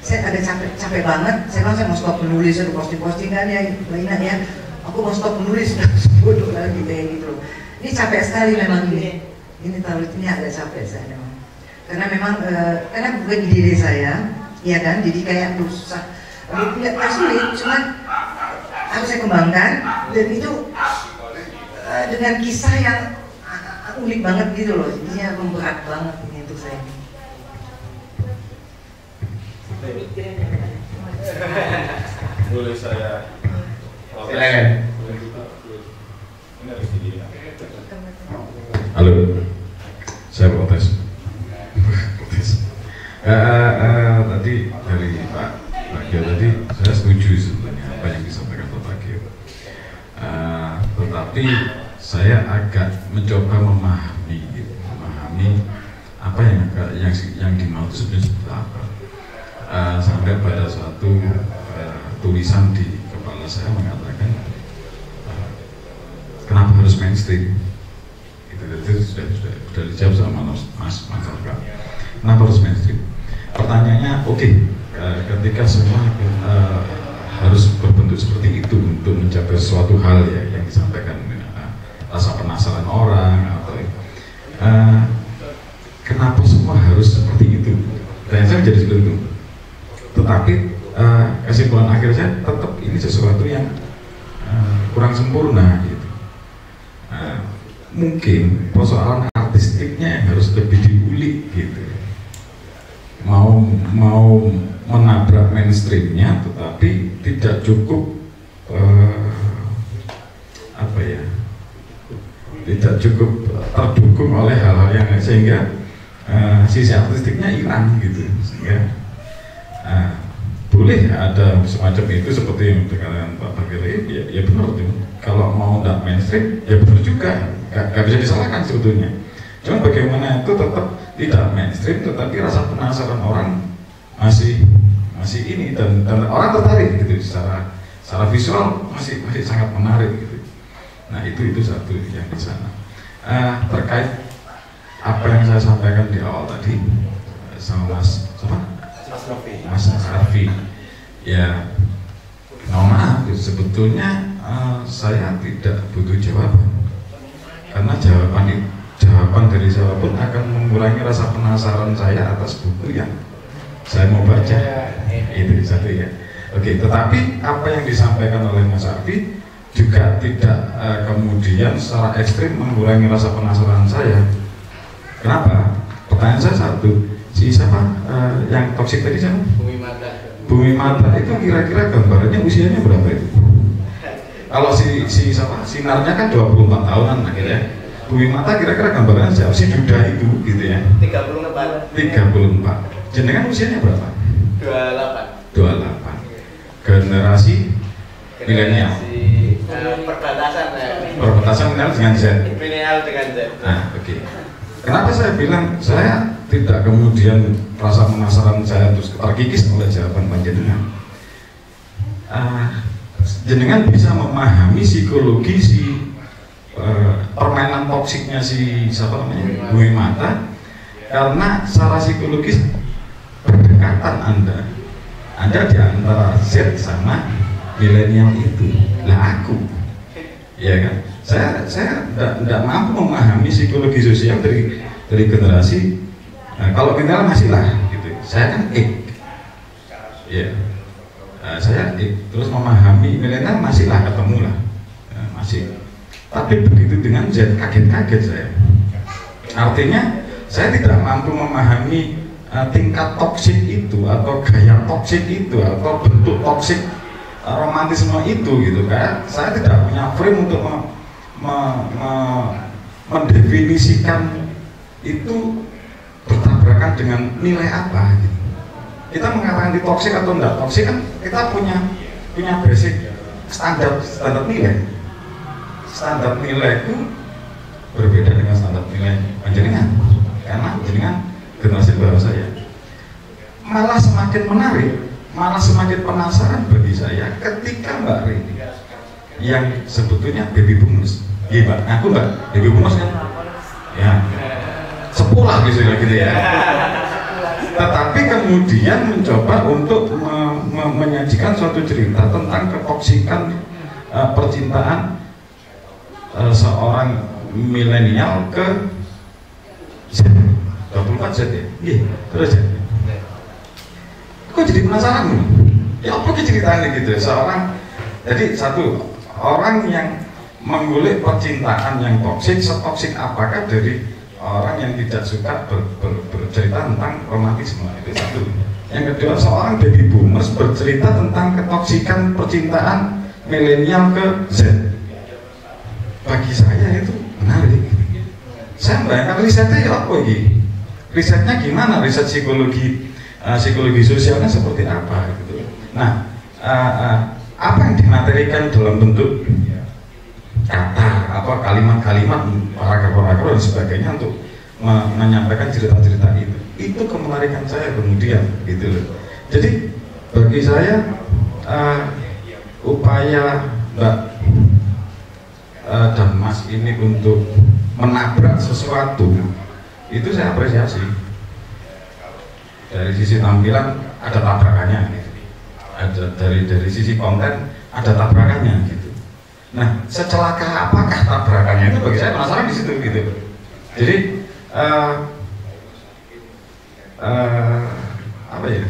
Speaker 2: saya agak capek banget. Saya bilang saya mau stop menulis, saya posting kan ya, banyak ya. Aku mau stop menulis, bodoh lagi kayak gitu. Ini capek sekali memang ini. Ini agak capek saya memang. Karena memang karena bukan ide saya, ya kan. Jadi kayak susah, tidak sulit, cuman harus saya kembangkan dan itu dengan kisah yang unik banget gitu loh. Jadinya memberat banget ini untuk saya.
Speaker 9: Boleh saya?
Speaker 3: Silakan.
Speaker 5: Halo, saya protes. Tadi dari Pak Gio tadi saya setuju sebenarnya apa yang disampaikan Pak Gio. Tetapi saya agak mencoba memahami apa yang dimau itu sebenarnya seperti apa. Sampai pada suatu tulisan di kepala saya mengatakan kenapa harus mainstream. Itu sudah dijawab sama Mas Arka. Kenapa harus mainstream? Pertanyaannya oke, ketika semua harus berbentuk seperti itu untuk mencapai suatu hal ya yang disampaikan, rasa penasaran orang atau kenapa semua harus seperti itu? Dan saya menjadi seperti itu. Tetapi kesimpulan akhir saya tetap ini sesuatu yang kurang sempurna gitu. mungkin persoalan artistiknya yang harus lebih diulik gitu. Mau menabrak mainstreamnya, tetapi tidak cukup tidak cukup terdukung oleh hal-hal yang sehingga sisi artistiknya hilang gitu. Sehingga boleh ada semacam itu seperti yang dikatakan Pak Bagir, ya benar tuh. Kalau mau tidak mainstream, ya benar juga, nggak bisa disalahkan sebetulnya. Cuma bagaimana itu tetap tidak mainstream, tetapi rasa penasaran orang masih ini dan orang tertarik gitu, secara visual masih sangat menarik gitu. Nah itu satu yang di sana. Terkait apa yang saya sampaikan di awal tadi sama Mas Arfi, ya mohon maaf, sebetulnya saya tidak butuh jawaban, karena jawaban dari saya pun akan mengurangi rasa penasaran saya atas buku yang saya mau baca. Itu satu ya. Oke, tetapi apa yang disampaikan oleh Mas Arfi juga tidak kemudian secara ekstrim mengurangi rasa penasaran saya. Kenapa? Pertanyaan saya satu, siapa yang toksik tadi siapa? Bumi Mata itu kira-kira gambarannya usianya berapa itu? Kalau siapa? Sinarnya kan 24 tahunan akhirnya. Bumi Mata kira-kira gambarannya siapa? Si Duda itu gitu ya. 34. Jenengan usianya berapa? 28. Generasi milenial. Perbatasan milenial dengan Z. Nah, oke. Kenapa saya bilang saya tidak kemudian rasa penasaran saya terus terkikis oleh jawaban panjenengan. Jenengan bisa memahami psikologi permainan toksiknya siapa namanya Bumi Mata, karena secara psikologis berdekatan Anda di antara Z sama milenial itu. Lah aku, ya kan? Saya tidak mampu memahami psikologi sosial dari generasi. Nah, kalau milenial masih lah, gitu. Saya kan ya. Saya terus memahami milenial masih lah, ketemu lah, masih. Tapi begitu dengan Z, kaget-kaget saya. Artinya saya tidak mampu memahami tingkat toksik itu atau gaya toksik itu atau bentuk toksik romantisme itu gitu kan. Saya tidak punya frame untuk mendefinisikan itu bertabrakan dengan nilai apa gitu. Kita mengatakan di toksik atau enggak toksik kan kita punya basic standar nilai. Standar nilai itu berbeda dengan standar nilai panjenengan, karena panjenengan generasi baru saya. Malah semakin menarik, malah semakin penasaran bagi saya ketika Mbak Rini yang sebetulnya baby boomers. Iya Mbak, aku Mbak baby boomers kan? Ya, sepulah gitu ya. Tetapi kemudian mencoba untuk menyajikan suatu cerita tentang ketoksikan percintaan seorang milenial ke Z, 24 Z ya? Iya, terus ya? Kok jadi penasaran nih? Ya apa ceritanya gitu? Jadi satu orang yang mengulik percintaan yang toksik, setoksik apakah dari orang yang tidak suka bercerita tentang romantisme, itu satu. Yang kedua, seorang baby boomers bercerita tentang ketoksikan percintaan milenial ke Z. Bagi saya itu menarik. Saya bayangkan risetnya ya apa ini? Risetnya gimana? Riset psikologi sosialnya seperti apa gitu. Nah, apa yang dimaterikan dalam bentuk kata, apa kalimat-kalimat, paragraf-paragraf dan sebagainya untuk menyampaikan cerita-cerita itu kemenarikan saya kemudian gitu loh. Jadi bagi saya upaya Mbak dan Mas ini untuk menabrak sesuatu itu saya apresiasi. Dari sisi tampilan ada tabrakannya gitu. Ada dari sisi konten ada tabrakannya gitu. Nah, secelaka apakah tabrakannya itu bagi saya penasaran di situ gitu. Jadi apa ya?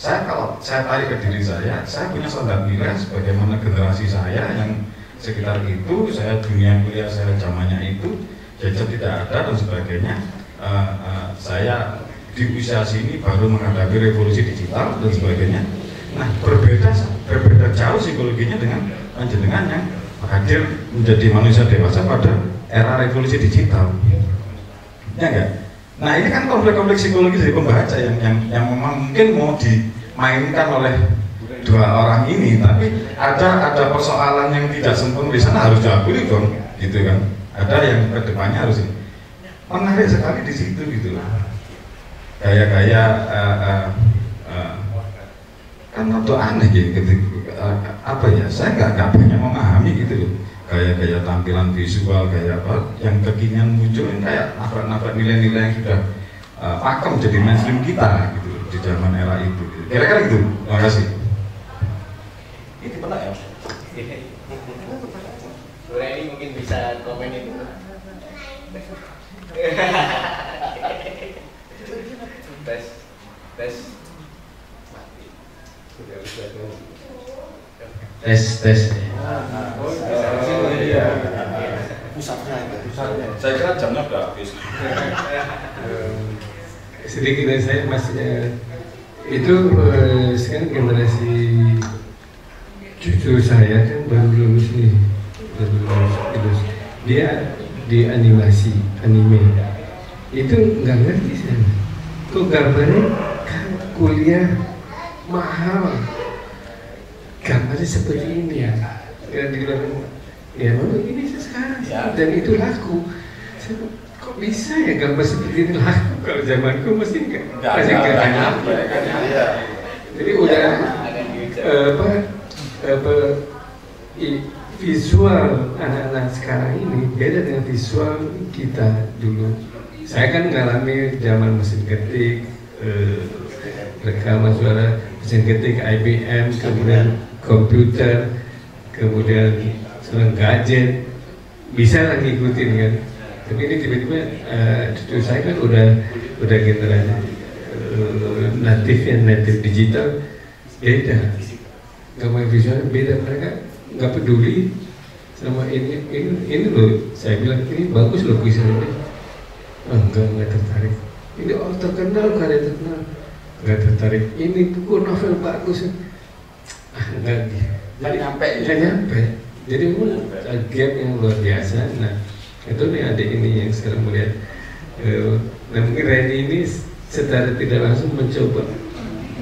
Speaker 5: Kalau saya tarik ke diri saya punya standar nilai sebagaimana generasi saya yang sekitar itu, saya dunia kuliah saya zamannya itu gadget tidak ada dan sebagainya. Saya di usia sini baru menghadapi revolusi digital dan sebagainya. Nah, berbeda jauh psikologinya dengan panjenengan yang hadir menjadi manusia dewasa pada era revolusi digital. Ya enggak? Nah, ini kan konflik-konflik psikologi dari pembaca yang memang mungkin mau dimainkan oleh dua orang ini, tapi ada persoalan yang tidak sempurna di sana, harus diakui dong, gitu kan? Ada yang kedepannya harus menarik sekali di situ gitu loh. Gaya-gaya kan untuk aneh gitu, apa ya? Saya nggak banyak memahami gitu loh. Gaya-gaya tampilan visual, gaya apa yang kekinian muncul ini kayak nabrak-nabrak nilai-nilai yang sudah pakem jadi mainstream kita gitu di zaman era itu. Kira-kira gitu. Terima kasih.
Speaker 3: Itu pernah ya? Sore ini mungkin bisa komen itu. Tes.
Speaker 7: Pusatnya.
Speaker 9: Saya kira jamnya udah habis.
Speaker 4: Sedikit dari saya maksudnya itu sekarang generasi cucu saya kan baru lulus nih, lulus. Dia di animasi, anime. Itu nggak ngerti saya. Kok gambarnya kan kuliah mahal. Gambarnya seperti ini ya. Yang dibilang ya memang ini sekarang ya. Dan itu laku. Saya, kok bisa ya gambar seperti ini laku? Kalau zamanku mesti nggak nyampe. Jadi udah visual anak-anak sekarang ini beda dengan visual kita dulu. Saya kan mengalami zaman mesin ketik, rekaman suara mesin ketik IBM, kemudian komputer, kemudian sekarang gadget, bisa lah ngikutin kan. Tapi ini tiba-tiba cucu saya kan udah generasi native digital, beda. Gambar visualnya beda, mereka nggak peduli sama ini loh. Saya bilang ini bagus loh visualnya, nggak tertarik. Ini terkenal, karya terkenal, nggak tertarik. Ini buku novel bagus, nggak nyampe. Jadi memang gap yang luar biasa. Nah, itu nih adik ini yang sekarang melihat. Nah, mungkin Randy ini secara tidak langsung mencoba,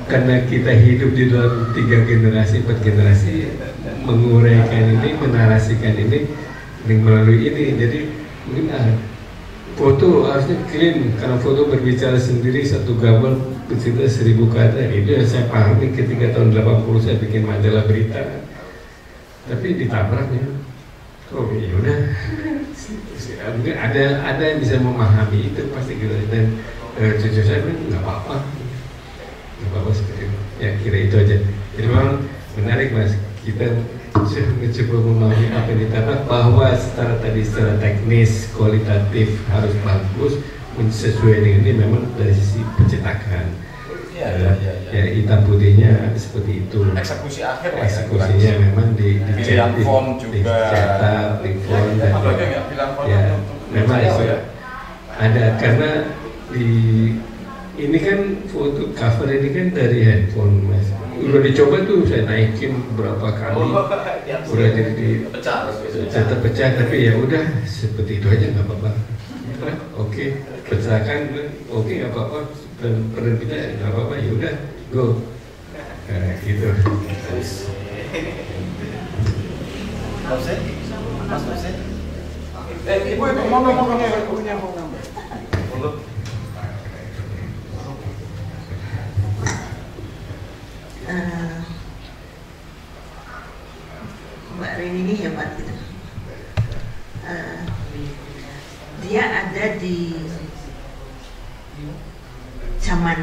Speaker 4: karena kita hidup di dalam 3 generasi, 4 generasi, menguraikan ini, menarasikan ini melalui ini. Jadi mungkin foto harusnya clean, karena foto berbicara sendiri, satu gambar bercerita 1000 kata. Itu yang saya pahami ketika tahun 80 saya bikin majalah berita. Tapi ditabraknya, oh ya udah, mungkin ada yang bisa memahami itu pasti gitu. Dan cucu saya bilang nggak apa-apa seperti itu. Ya kira itu aja. Jadi memang menarik mas, kita mencoba memahami apa yang ditabrak, bahwa secara teknis, kualitatif harus bagus, sesuai dengan ini memang dari sisi pencetakan. Ya hitam putihnya seperti itu.
Speaker 9: Eksekusi akhir lah.
Speaker 4: Eksekusinya memang
Speaker 9: pilihan font juga.
Speaker 4: Dicetak, di font dan ya memang itu ada, karena ini kan foto cover ini kan dari handphone mas. Udah dicoba tuh saya naikin berapa kali, udah jadi pecah, tapi ya udah seperti itu aja, nggak apa-apa. Oke, pecahkan, oke nggak apa-apa, dan penerbitnya nggak apa-apa, ya udah go, gitu.
Speaker 9: Mas dosen, ibu mau ngomong.
Speaker 6: Mbak Rini ini hebat gitu. Dia ada di zaman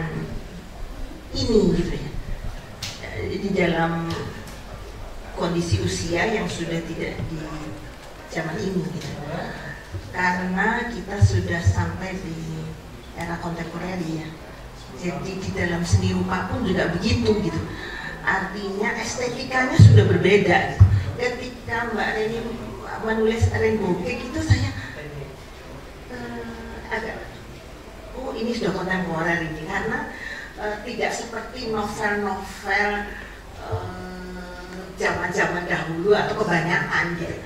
Speaker 6: ini gitu ya, di dalam kondisi usia yang sudah tidak di zaman ini gitu. Karena kita sudah sampai di era kontemporer ya. Jadi di dalam seni rupa pun juga begitu gitu. Artinya estetikanya sudah berbeda. ketika Mbak Reni menulis Rainbow Cake itu saya agak ini sudah kontemporer ini karena tidak seperti novel-novel zaman-zaman dahulu atau kebanyakan gitu.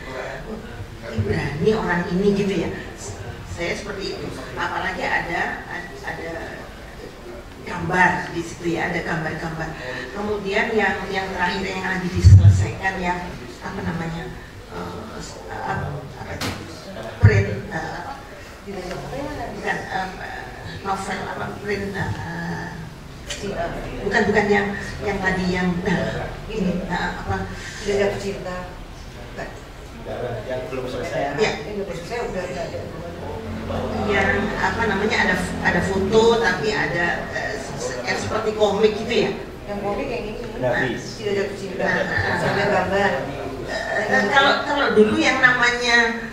Speaker 6: Berani orang ini gitu ya. Saya seperti itu. Apalagi ada gambar di situ ya, ada gambar-gambar. Kemudian yang terakhir yang lagi diselesaikan yang apa namanya print bukan novel apa print bukan yang tadi yang ini apa
Speaker 2: Jejak Cinta
Speaker 8: yang belum selesai.
Speaker 6: ya
Speaker 2: saya udah
Speaker 6: yang apa namanya ada foto tapi ada seperti komik gitu ya.
Speaker 2: yang komik yang ini
Speaker 8: Grafis.
Speaker 2: Jejak Cinta sambil gambar.
Speaker 6: Kalau dulu yang namanya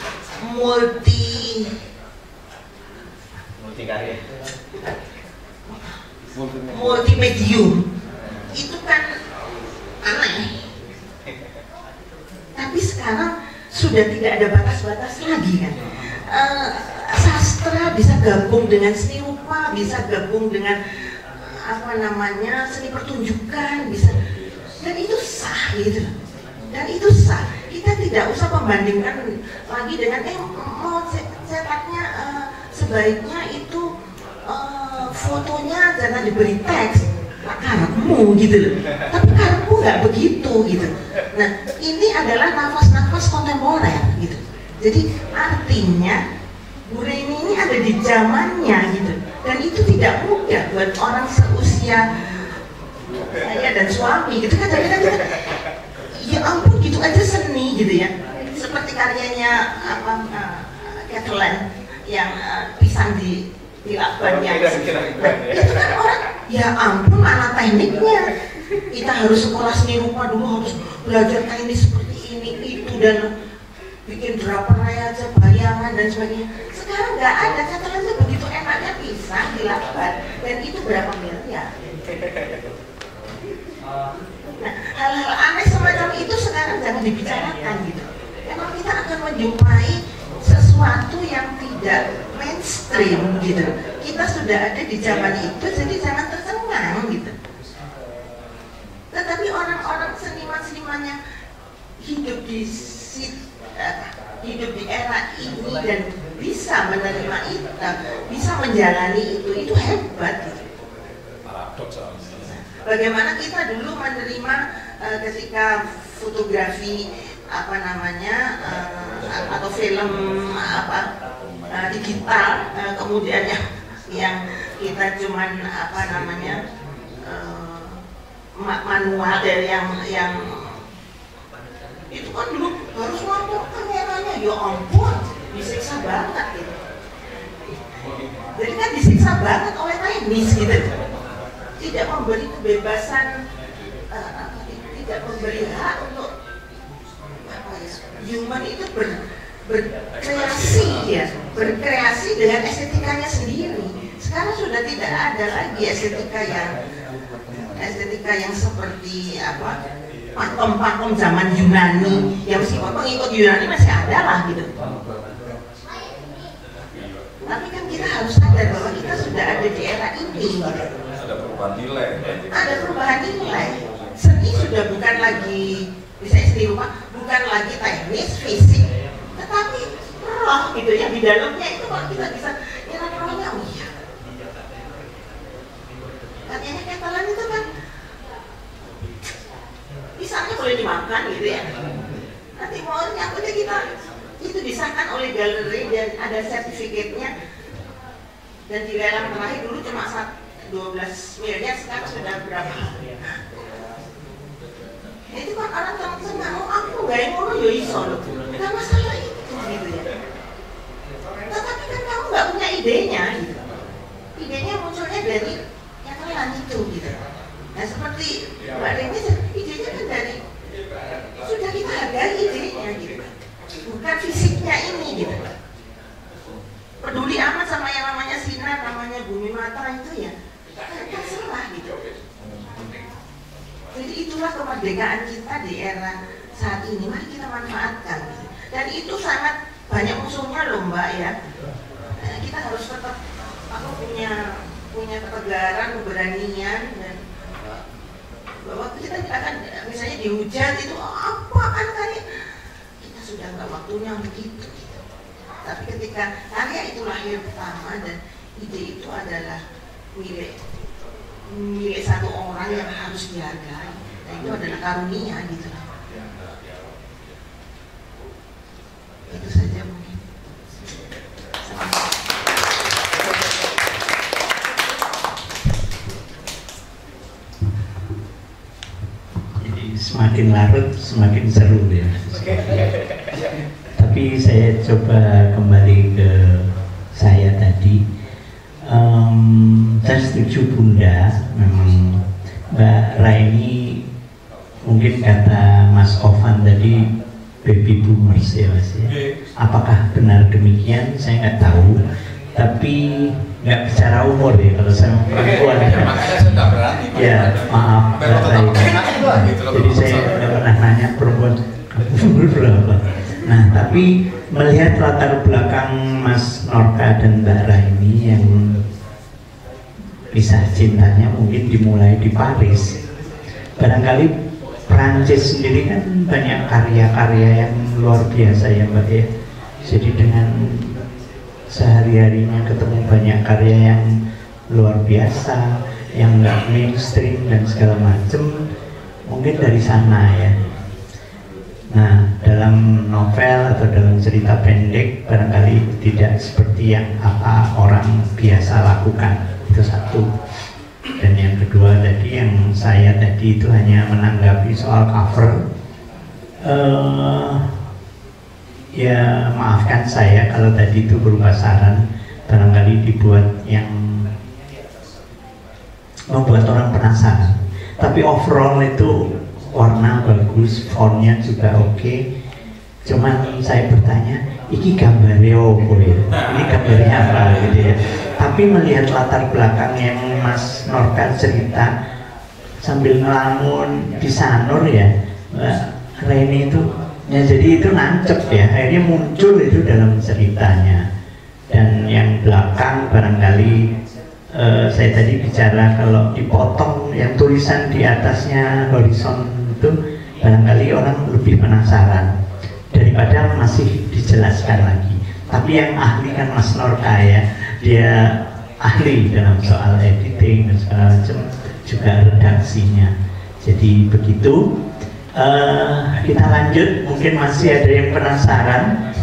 Speaker 6: multimedium itu kan aneh, tapi sekarang sudah tidak ada batas-batas lagi kan. Sastra bisa gabung dengan seni rupa, bisa gabung dengan apa namanya seni pertunjukan, bisa, dan itu sah gitu, dan itu sah. Kita tidak usah membandingkan lagi dengan mau cetaknya sebaiknya itu fotonya jangan diberi teks karepmu gitu loh, tapi karepmu nggak begitu gitu. Nah ini adalah nafas-nafas kontemporer gitu. Jadi artinya Bu Reni ini ada di zamannya gitu, dan itu tidak mudah buat orang seusia saya dan suami gitu kan. Kadang-kadang kita ya ampun gitu aja seni gitu ya, seperti karyanya apa Kathleen yang pisang di lakbannya. Itu kan orang ya ampun anak tekniknya, kita harus sekolah seni rupa dulu, harus belajar teknik seperti ini itu dan bikin draperai aja, bayangan dan sebagainya. Sekarang nggak ada, Kathleen aja begitu enaknya pisang di lakban, dan itu berapa miliar. Nah, hal-hal aneh semacam itu sekarang jangan dibicarakan gitu. Memang kita akan menjumpai sesuatu yang tidak mainstream gitu. Kita sudah ada di zaman itu, jadi jangan tercengang gitu. Tetapi orang-orang seniman-seniman yang hidup di era ini dan bisa menerima itu, bisa menjalani itu hebat gitu. Bagaimana kita dulu menerima ketika fotografi apa namanya atau film digital, kemudian yang kita cuman apa namanya manual dari yang itu kan dulu harus ngambil kameranya, ya ampun disiksa banget gitu. Jadi kan disiksa banget oleh teknis gitu. Tidak memberi kebebasan, tidak memberi hak untuk human itu berkreasi ya, berkreasi dengan estetikanya sendiri. Sekarang sudah tidak ada lagi estetika yang seperti apa pakem-pakem zaman Yunani, yang meskipun pengikut Yunani masih ada lah gitu. Tapi kan kita harus sadar bahwa kita sudah ada di era ini gitu.
Speaker 9: Ada perubahan nilai.
Speaker 6: Ada perubahan nilai. Seni sudah bukan lagi, misalnya seni rumah, bukan lagi teknis, fisik, tetapi roh gitu ya, di dalamnya itu kalau kita bisa nyerap rohnya, oh iya. Katanya Kathleen itu kan pisangnya boleh dimakan gitu ya. Nanti mau nyangkutnya kita itu disahkan oleh galeri dan ada sertifikatnya, dan di lelang terakhir dulu cuma 12 miliar, sekarang sudah berapa? Itu kan orang tenang, oh aku nggak ngono ya iso loh, nggak masalah itu gitu ya. Tetapi kan kamu nggak punya idenya gitu. Idenya munculnya dari yang kalian itu gitu. Nah seperti Mbak Reni, idenya kan dari sudah kita hargai idenya gitu, bukan fisiknya ini gitu. Peduli amat sama yang namanya sinar, namanya bumi mata itu ya. Terserah gitu. Jadi itulah kemerdekaan kita di era saat ini, mari kita manfaatkan. Dan itu sangat banyak musuhnya loh Mbak ya. Kita harus tetap punya ketegaran, keberanian, dan bahwa kita akan misalnya dihujat itu apaan kayak kita sudah nggak waktunya untuk itu. Tapi ketika karya itu lahir pertama dan ide itu adalah milik satu orang yang harus dihargai, dan itu adalah karunia gitu. Itu saja mungkin.
Speaker 1: Jadi semakin larut semakin seru ya. Tapi saya coba kembali ke saya tadi. Saya setuju Bunda, memang Mbak Raini mungkin kata Mas Ovan tadi baby boomers ya Mas ya. Apakah benar demikian? Saya nggak tahu. Tapi nggak bicara umur ya kalau saya perempuan.
Speaker 9: Makanya saya nggak berani.
Speaker 1: Ya maaf Mbak Raini. Jadi saya nggak pernah nanya perempuan umur berapa. Nah tapi melihat latar belakang Mas Norka dan Mbak Raini yang kisah cintanya mungkin dimulai di Paris. Barangkali Prancis sendiri kan banyak karya-karya yang luar biasa ya Mbak ya. Jadi dengan sehari-harinya ketemu banyak karya yang luar biasa, yang nggak mainstream dan segala macam, mungkin dari sana ya. Nah dalam novel atau dalam cerita pendek barangkali tidak seperti yang apa orang biasa lakukan. Itu satu. Dan yang kedua tadi yang saya tadi itu hanya menanggapi soal cover. Ya maafkan saya kalau tadi itu berupa saran, barangkali dibuat yang membuat orang penasaran. Tapi overall itu warna bagus, fontnya juga oke. Cuman saya bertanya, ini gambarnya apa ya? Ini gambarnya apa gitu ya? Tapi melihat latar belakang yang Mas Norka cerita sambil ngelamun di Sanur ya, Mbak Raini itu, ya jadi itu nancep ya, akhirnya muncul itu dalam ceritanya. Dan yang belakang barangkali saya tadi bicara kalau dipotong yang tulisan di atasnya horizon itu barangkali orang lebih penasaran daripada masih dijelaskan lagi. Tapi yang ahli kan Mas Norka ya, dia ahli dalam soal editing dan segala macam, juga redaksinya. Jadi begitu. Kita lanjut, mungkin masih ada yang penasaran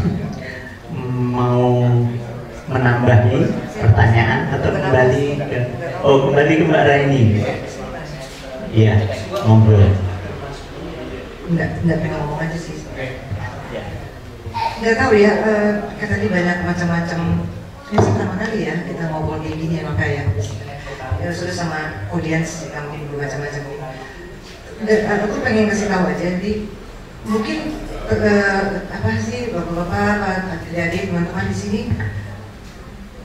Speaker 1: mau menambahi pertanyaan atau kembali ke Mbak Raini. Iya, monggo.
Speaker 2: Enggak pengen ngomong aja sih. Nggak tahu ya, kan tadi banyak macam-macam. Ini pertama kali ya kita ngobrol kayak gini ya Norka ya. Ya sudah sama audiens kami macam-macam. Aku pengen kasih tahu aja, jadi mungkin apa sih bapak-bapak, adik-adik, teman-teman di sini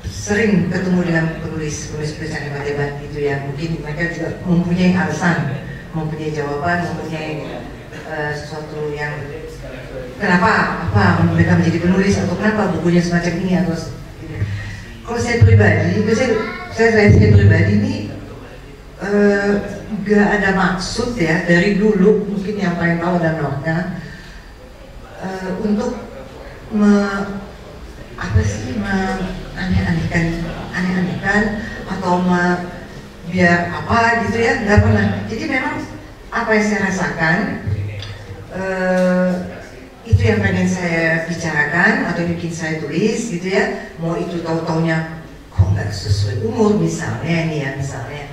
Speaker 2: sering ketemu dengan penulis tulisan hebat-hebat gitu ya. Mungkin mereka juga mempunyai alasan, mempunyai jawaban, mempunyai sesuatu yang kenapa mereka menjadi penulis atau kenapa bukunya semacam ini atau gitu. Kalau saya pribadi, saya pribadi ini gak ada maksud ya dari dulu, mungkin yang paling tahu dan Norka untuk aneh-anehkan atau biar apa gitu ya, nggak pernah. Jadi memang apa yang saya rasakan itu yang pengen saya bicarakan atau bikin saya tulis gitu ya. Mau itu tahu-taunya kok nggak sesuai umur misalnya nih ya, misalnya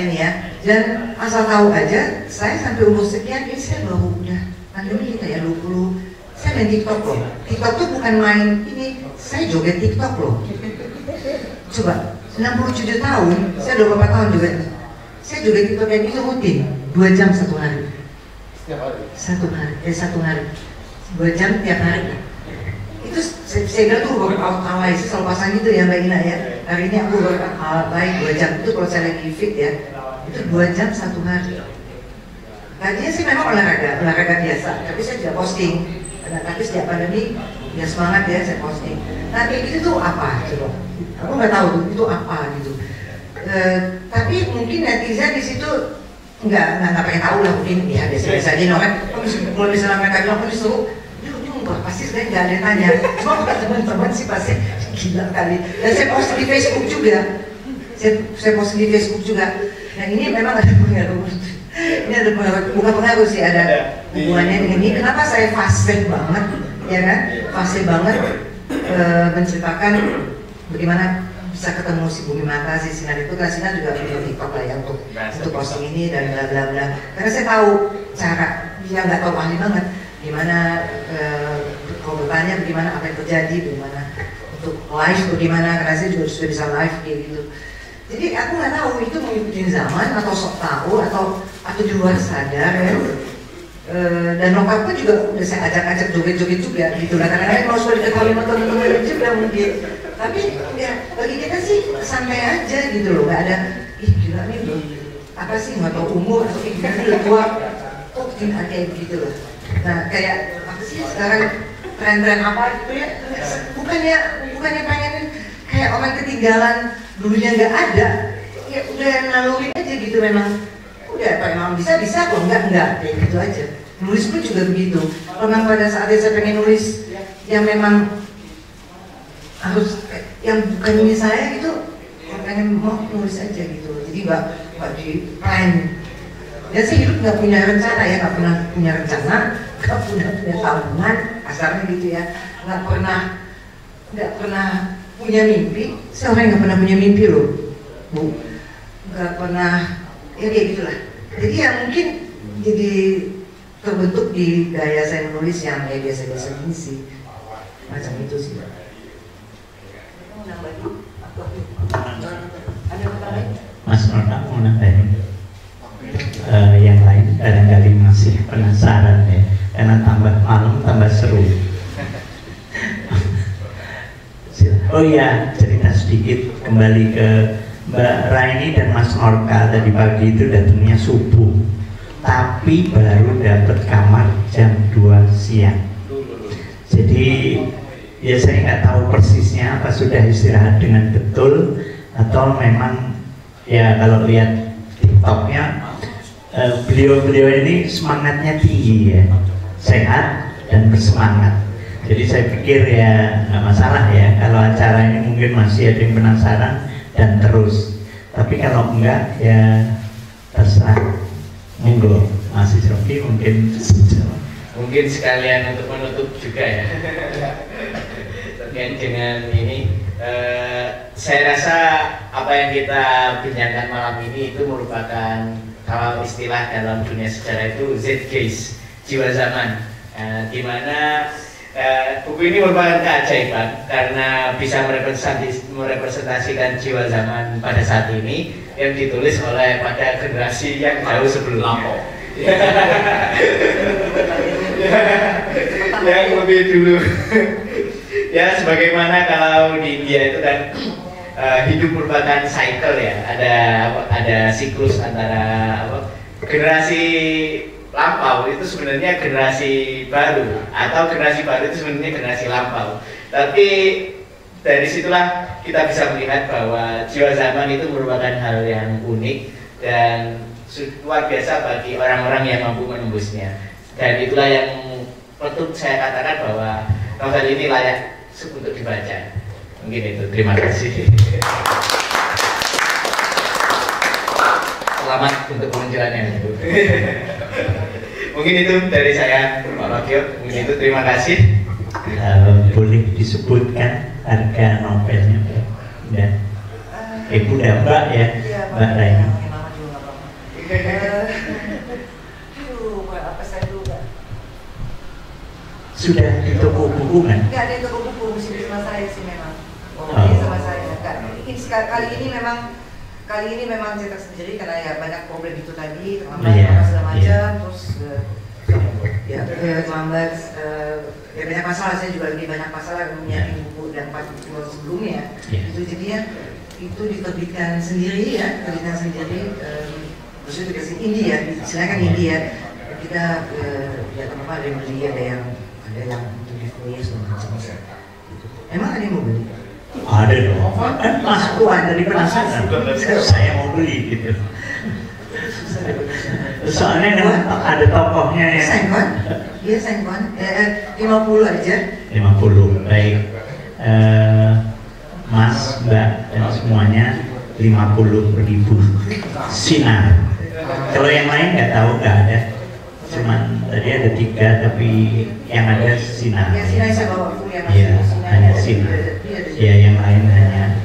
Speaker 2: nih ya, dan asal tahu aja saya sampai umur sekian ini saya baru udah pandemi kita ya 20, saya main TikTok loh. TikTok tuh bukan main ini, saya joget TikTok loh. Coba 67 tahun, saya 24 tahun juga, saya joget TikTok kayak gitu rutin 2 jam satu hari. Satu hari 2 jam tiap hari. Itu saya bilang tuh workout alay, saya selalu pasang gitu ya Mbak Ina ya. Hari ini aku workout baik 2 jam, itu kalau saya lagi fit ya, itu 2 jam satu hari. Tadinya sih memang olahraga biasa, tapi saya tidak posting. Nah, tapi sejak pandemi ya semangat ya saya posting. Nah kayak gitu tuh apa coba? Aku nggak tahu itu apa gitu. Tapi mungkin netizen di situ nggak pengen tahu lah, mungkin ya biasa aja orang. Kalau misalnya mereka bilang aku disuruh, pasti sebenarnya nggak ada yang tanya. Cuma bukan teman-teman sih pasti gila kali. Dan saya post di Facebook juga. Saya post di Facebook juga. Nah ini memang ada pengaruh. Ini ada pengaruh, bukan pengaruh sih, ada hubungannya dengan ini. Kenapa saya fase banget, ya kan? Fase banget menceritakan bagaimana bisa ketemu si Bumi Mata, si Sinar itu. Karena Sinar juga punya TikTok lah ya untuk posting ini dan bla bla bla. Karena saya tahu cara, dia nggak tahu ahli banget gimana kalau bertanya bagaimana apa yang terjadi, bagaimana untuk live bagaimana, karena saya juga sudah bisa live kayak gitu. Jadi aku nggak tahu itu mengikuti zaman atau sok tahu atau di luar sadar ya. Dan lengkap pun juga udah saya ajak-ajak joget-joget juga gitu lah. Kadang-kadang kalau sudah diketahui teman-teman juga mungkin. Tapi ya bagi kita sih santai aja gitu loh, nggak ada ih gila nih apa sih nggak tahu umur atau kayak gimana udah tua kok kayak gitu loh. Nah kayak apa sih sekarang tren-tren apa gitu ya, bukannya pengen kayak orang ketinggalan dulunya nggak ada, ya udah laluin aja gitu. Memang udah apa emang bisa kok enggak kayak gitu aja. Nulis pun juga begitu. Kalau memang pada saatnya saya pengen nulis yang memang harus yang bukan ini saya gitu, pengen mau nulis aja gitu. Jadi nggak di plan. Dan saya hidup nggak punya rencana ya, nggak pernah punya rencana, nggak punya tabungan, kasarnya gitu ya, nggak pernah punya mimpi. Saya orang yang nggak pernah punya mimpi loh, Bu, nggak pernah, ya kayak gitulah. Jadi ya mungkin jadi terbentuk di gaya saya menulis yang kayak biasa-biasa ini sih, macam itu sih. Mau nambahin? Ada kata lain?
Speaker 1: Mas Nona mau nambahin? Yang lain kadang-kadang masih penasaran ya, karena tambah malam tambah seru. Oh iya, cerita sedikit kembali ke Mbak Raini dan Mas Norka. Tadi pagi itu datangnya subuh, tapi baru dapat kamar jam 2 siang. Jadi ya saya nggak tahu persisnya apa sudah istirahat dengan betul atau memang ya kalau lihat TikToknya beliau-beliau ini semangatnya tinggi ya, sehat dan bersemangat. Jadi saya pikir ya nggak masalah ya kalau acara ini mungkin masih ada yang penasaran dan terus. Tapi kalau enggak ya terserah. Monggo Mas Isrofi
Speaker 3: mungkin sekalian untuk menutup juga ya terkait dengan ini. Saya rasa apa yang kita bincangkan malam ini itu merupakan, kalau istilah dalam dunia sejarah itu zeitgeist, jiwa zaman, di mana buku ini merupakan keajaiban karena bisa merepresentasikan jiwa zaman pada saat ini yang ditulis oleh pada generasi yang jauh sebelum lampau. Yang lebih dulu. Ya sebagaimana kalau di India itu kan hidup merupakan cycle ya, ada siklus antara generasi lampau itu sebenarnya generasi baru, atau generasi baru itu sebenarnya generasi lampau. Tapi dari situlah kita bisa melihat bahwa jiwa zaman itu merupakan hal yang unik dan luar biasa bagi orang-orang yang mampu menembusnya. Dan itulah yang perlu saya katakan bahwa novel ini layak untuk dibaca. Mungkin itu, terima kasih. Selamat untuk kemunculannya. Mungkin itu dari saya, Pak Wakil. Mungkin itu, terima kasih.
Speaker 1: Boleh disebutkan harga novelnya, dan Ibu dan Mbak ya, Mbak Raini. Sudah di toko buku kan?
Speaker 2: Nggak ada di toko buku, mesti di sama saya sih memang. Ini sama saya. Kali ini memang cetak sendiri karena ya banyak problem itu tadi, terlambat segala macam, terus terlambat, ya banyak masalah. Saya juga lagi banyak masalah menyiapin buku dan 4 buku sebelumnya. Itu jadinya itu diterbitkan sendiri ya, maksudnya dikasih India, silakan India. kita lihat apa ada yang beli, ada yang ditulis macam. Emang ada yang mau beli?
Speaker 1: Ada dong. Mas keluar dari penasaran. Saya mau beli gitu. Soalnya ada tokohnya ya.
Speaker 2: Sengon? Iya sengon. 50 aja.
Speaker 1: 50. Baik. Mas, Mbak dan semuanya 50.000 sinar. Kalau yang lain nggak tahu, nggak ada. Cuman tadi ada 3 tapi yang ada sinar.
Speaker 2: Yang sinar saya bawa dulu ya.
Speaker 1: Iya, hanya sinar. Ya, yang lain hanya.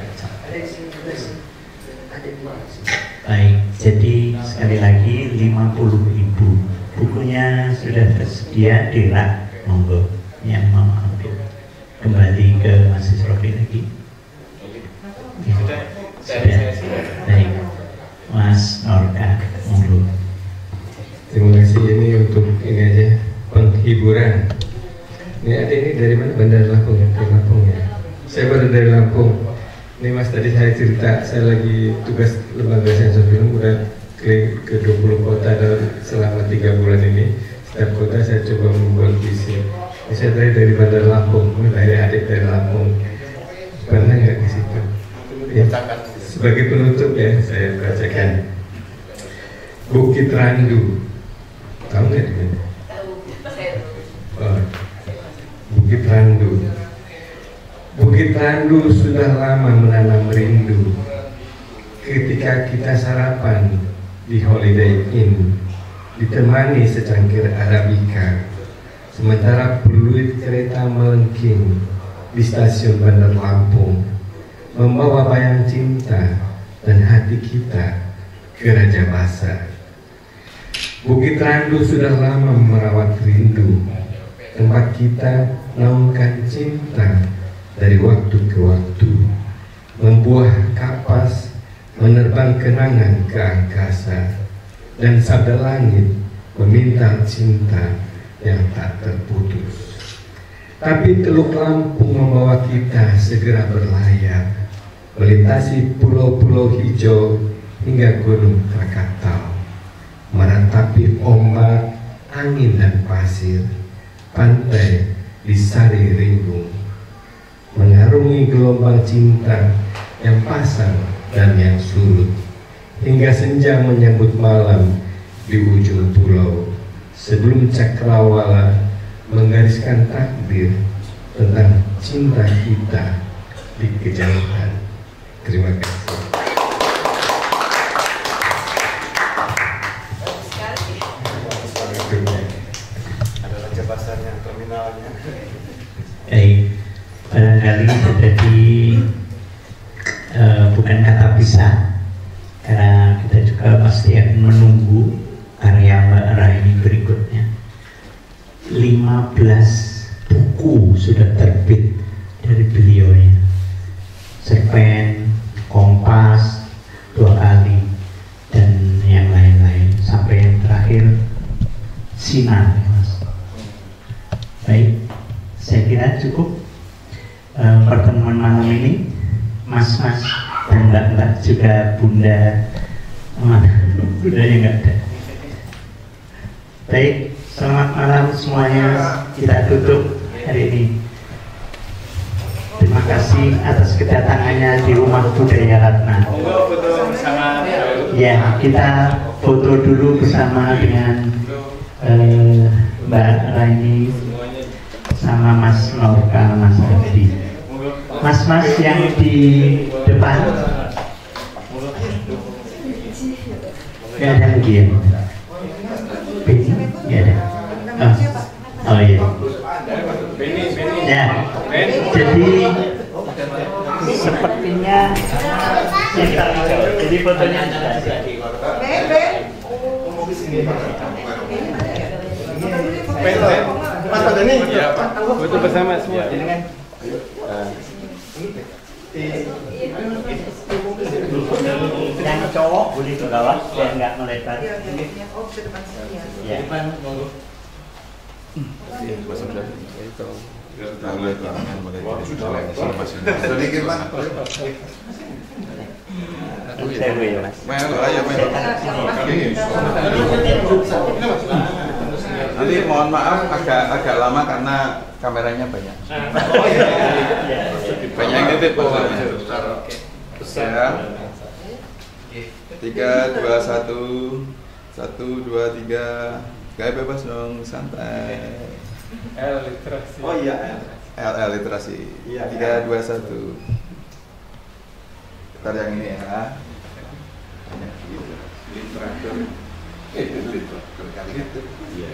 Speaker 1: Baik, jadi sekali lagi 50.000. Bukunya sudah tersedia di rak, monggo yang mau ambil. Kembali ke Mas Isrofi lagi. Ya. Sudah. Baik, Mas Norka, monggo.
Speaker 4: Terima kasih, ini untuk ini aja penghiburan. Ini ada ini dari mana? Bandar Lampung ya? Dari Lampung ya. Saya baru dari Lampung. Ini Mas tadi saya cerita, saya lagi tugas lembaga sensor film udah ke 20 kota dalam selama 3 bulan ini. Setiap kota saya coba membuat visi. Ini saya dari Bandar Lampung, ini dari adik dari Lampung. Pernah nggak di situ? Ya. Sebagai penutup ya, saya bacakan. Bukit Randu. Tahu nggak di mana? Oh, Bukit Randu. Bukit Randu sudah lama menanam rindu. Ketika kita sarapan di Holiday Inn, ditemani secangkir Arabica, sementara peluit kereta melengking di stasiun Bandar Lampung, membawa bayang cinta dan hati kita ke Raja Basa. Bukit Randu sudah lama merawat rindu, tempat kita naungkan cinta dari waktu ke waktu, membuah kapas, menerbang kenangan ke angkasa, dan sabda langit meminta cinta yang tak terputus. Tapi Teluk Lampung membawa kita segera berlayar, melintasi pulau-pulau hijau hingga Gunung Krakatau, meratapi ombak, angin dan pasir, pantai di Sari Rimbung, mengarungi gelombang cinta yang pasang dan yang surut, hingga senja menyambut malam di ujung pulau, sebelum cakrawala menggariskan takdir tentang cinta kita di kejauhan. Terima kasih.
Speaker 8: Ada Raja Basarnya, terminalnya.
Speaker 1: Barangkali jadi bukan kata pisah, karena kita juga pasti akan menunggu karya Mbak Raini berikutnya. 15 buku sudah terbit dari beliaunya, cerpen, kompas 2 kali, dan yang lain-lain sampai yang terakhir sinar, Mas. Baik, saya kira cukup pertemuan malam ini. Mas-mas dan mbak-mbak juga bunda, bundanya nggak ada. Baik, selamat malam semuanya. Kita tutup hari ini. Terima kasih atas kedatangannya di Rumah Budaya Ratna. Ya, kita foto dulu bersama dengan Mbak Raini sama Mas Norka, Mas Adi. Mas-mas yang di depan, nggak ada lagi ya? Beni, nggak ada. Oh iya. Ya, jadi sepertinya jadi fotonya
Speaker 8: Mas Padani,
Speaker 4: Foto bersama semua.
Speaker 1: yang cowok boleh ke bawah biar nggak melebar. Ya.
Speaker 8: sedikit Pak.
Speaker 1: Saya dulu ya Mas.
Speaker 9: Melo, ayo melo. Nanti mohon maaf agak lama karena kameranya banyak.
Speaker 1: Oh iya.
Speaker 9: Banyak yang titip pokoknya. Besar. 3, 2, 1, 1, 2, 3. Gaya bebas dong, santai.
Speaker 10: L literasi.
Speaker 8: Oh iya.
Speaker 9: L literasi. 3, 2, 1. Ntar yang ini ya. Literatur. Literatur kali gitu. Iya.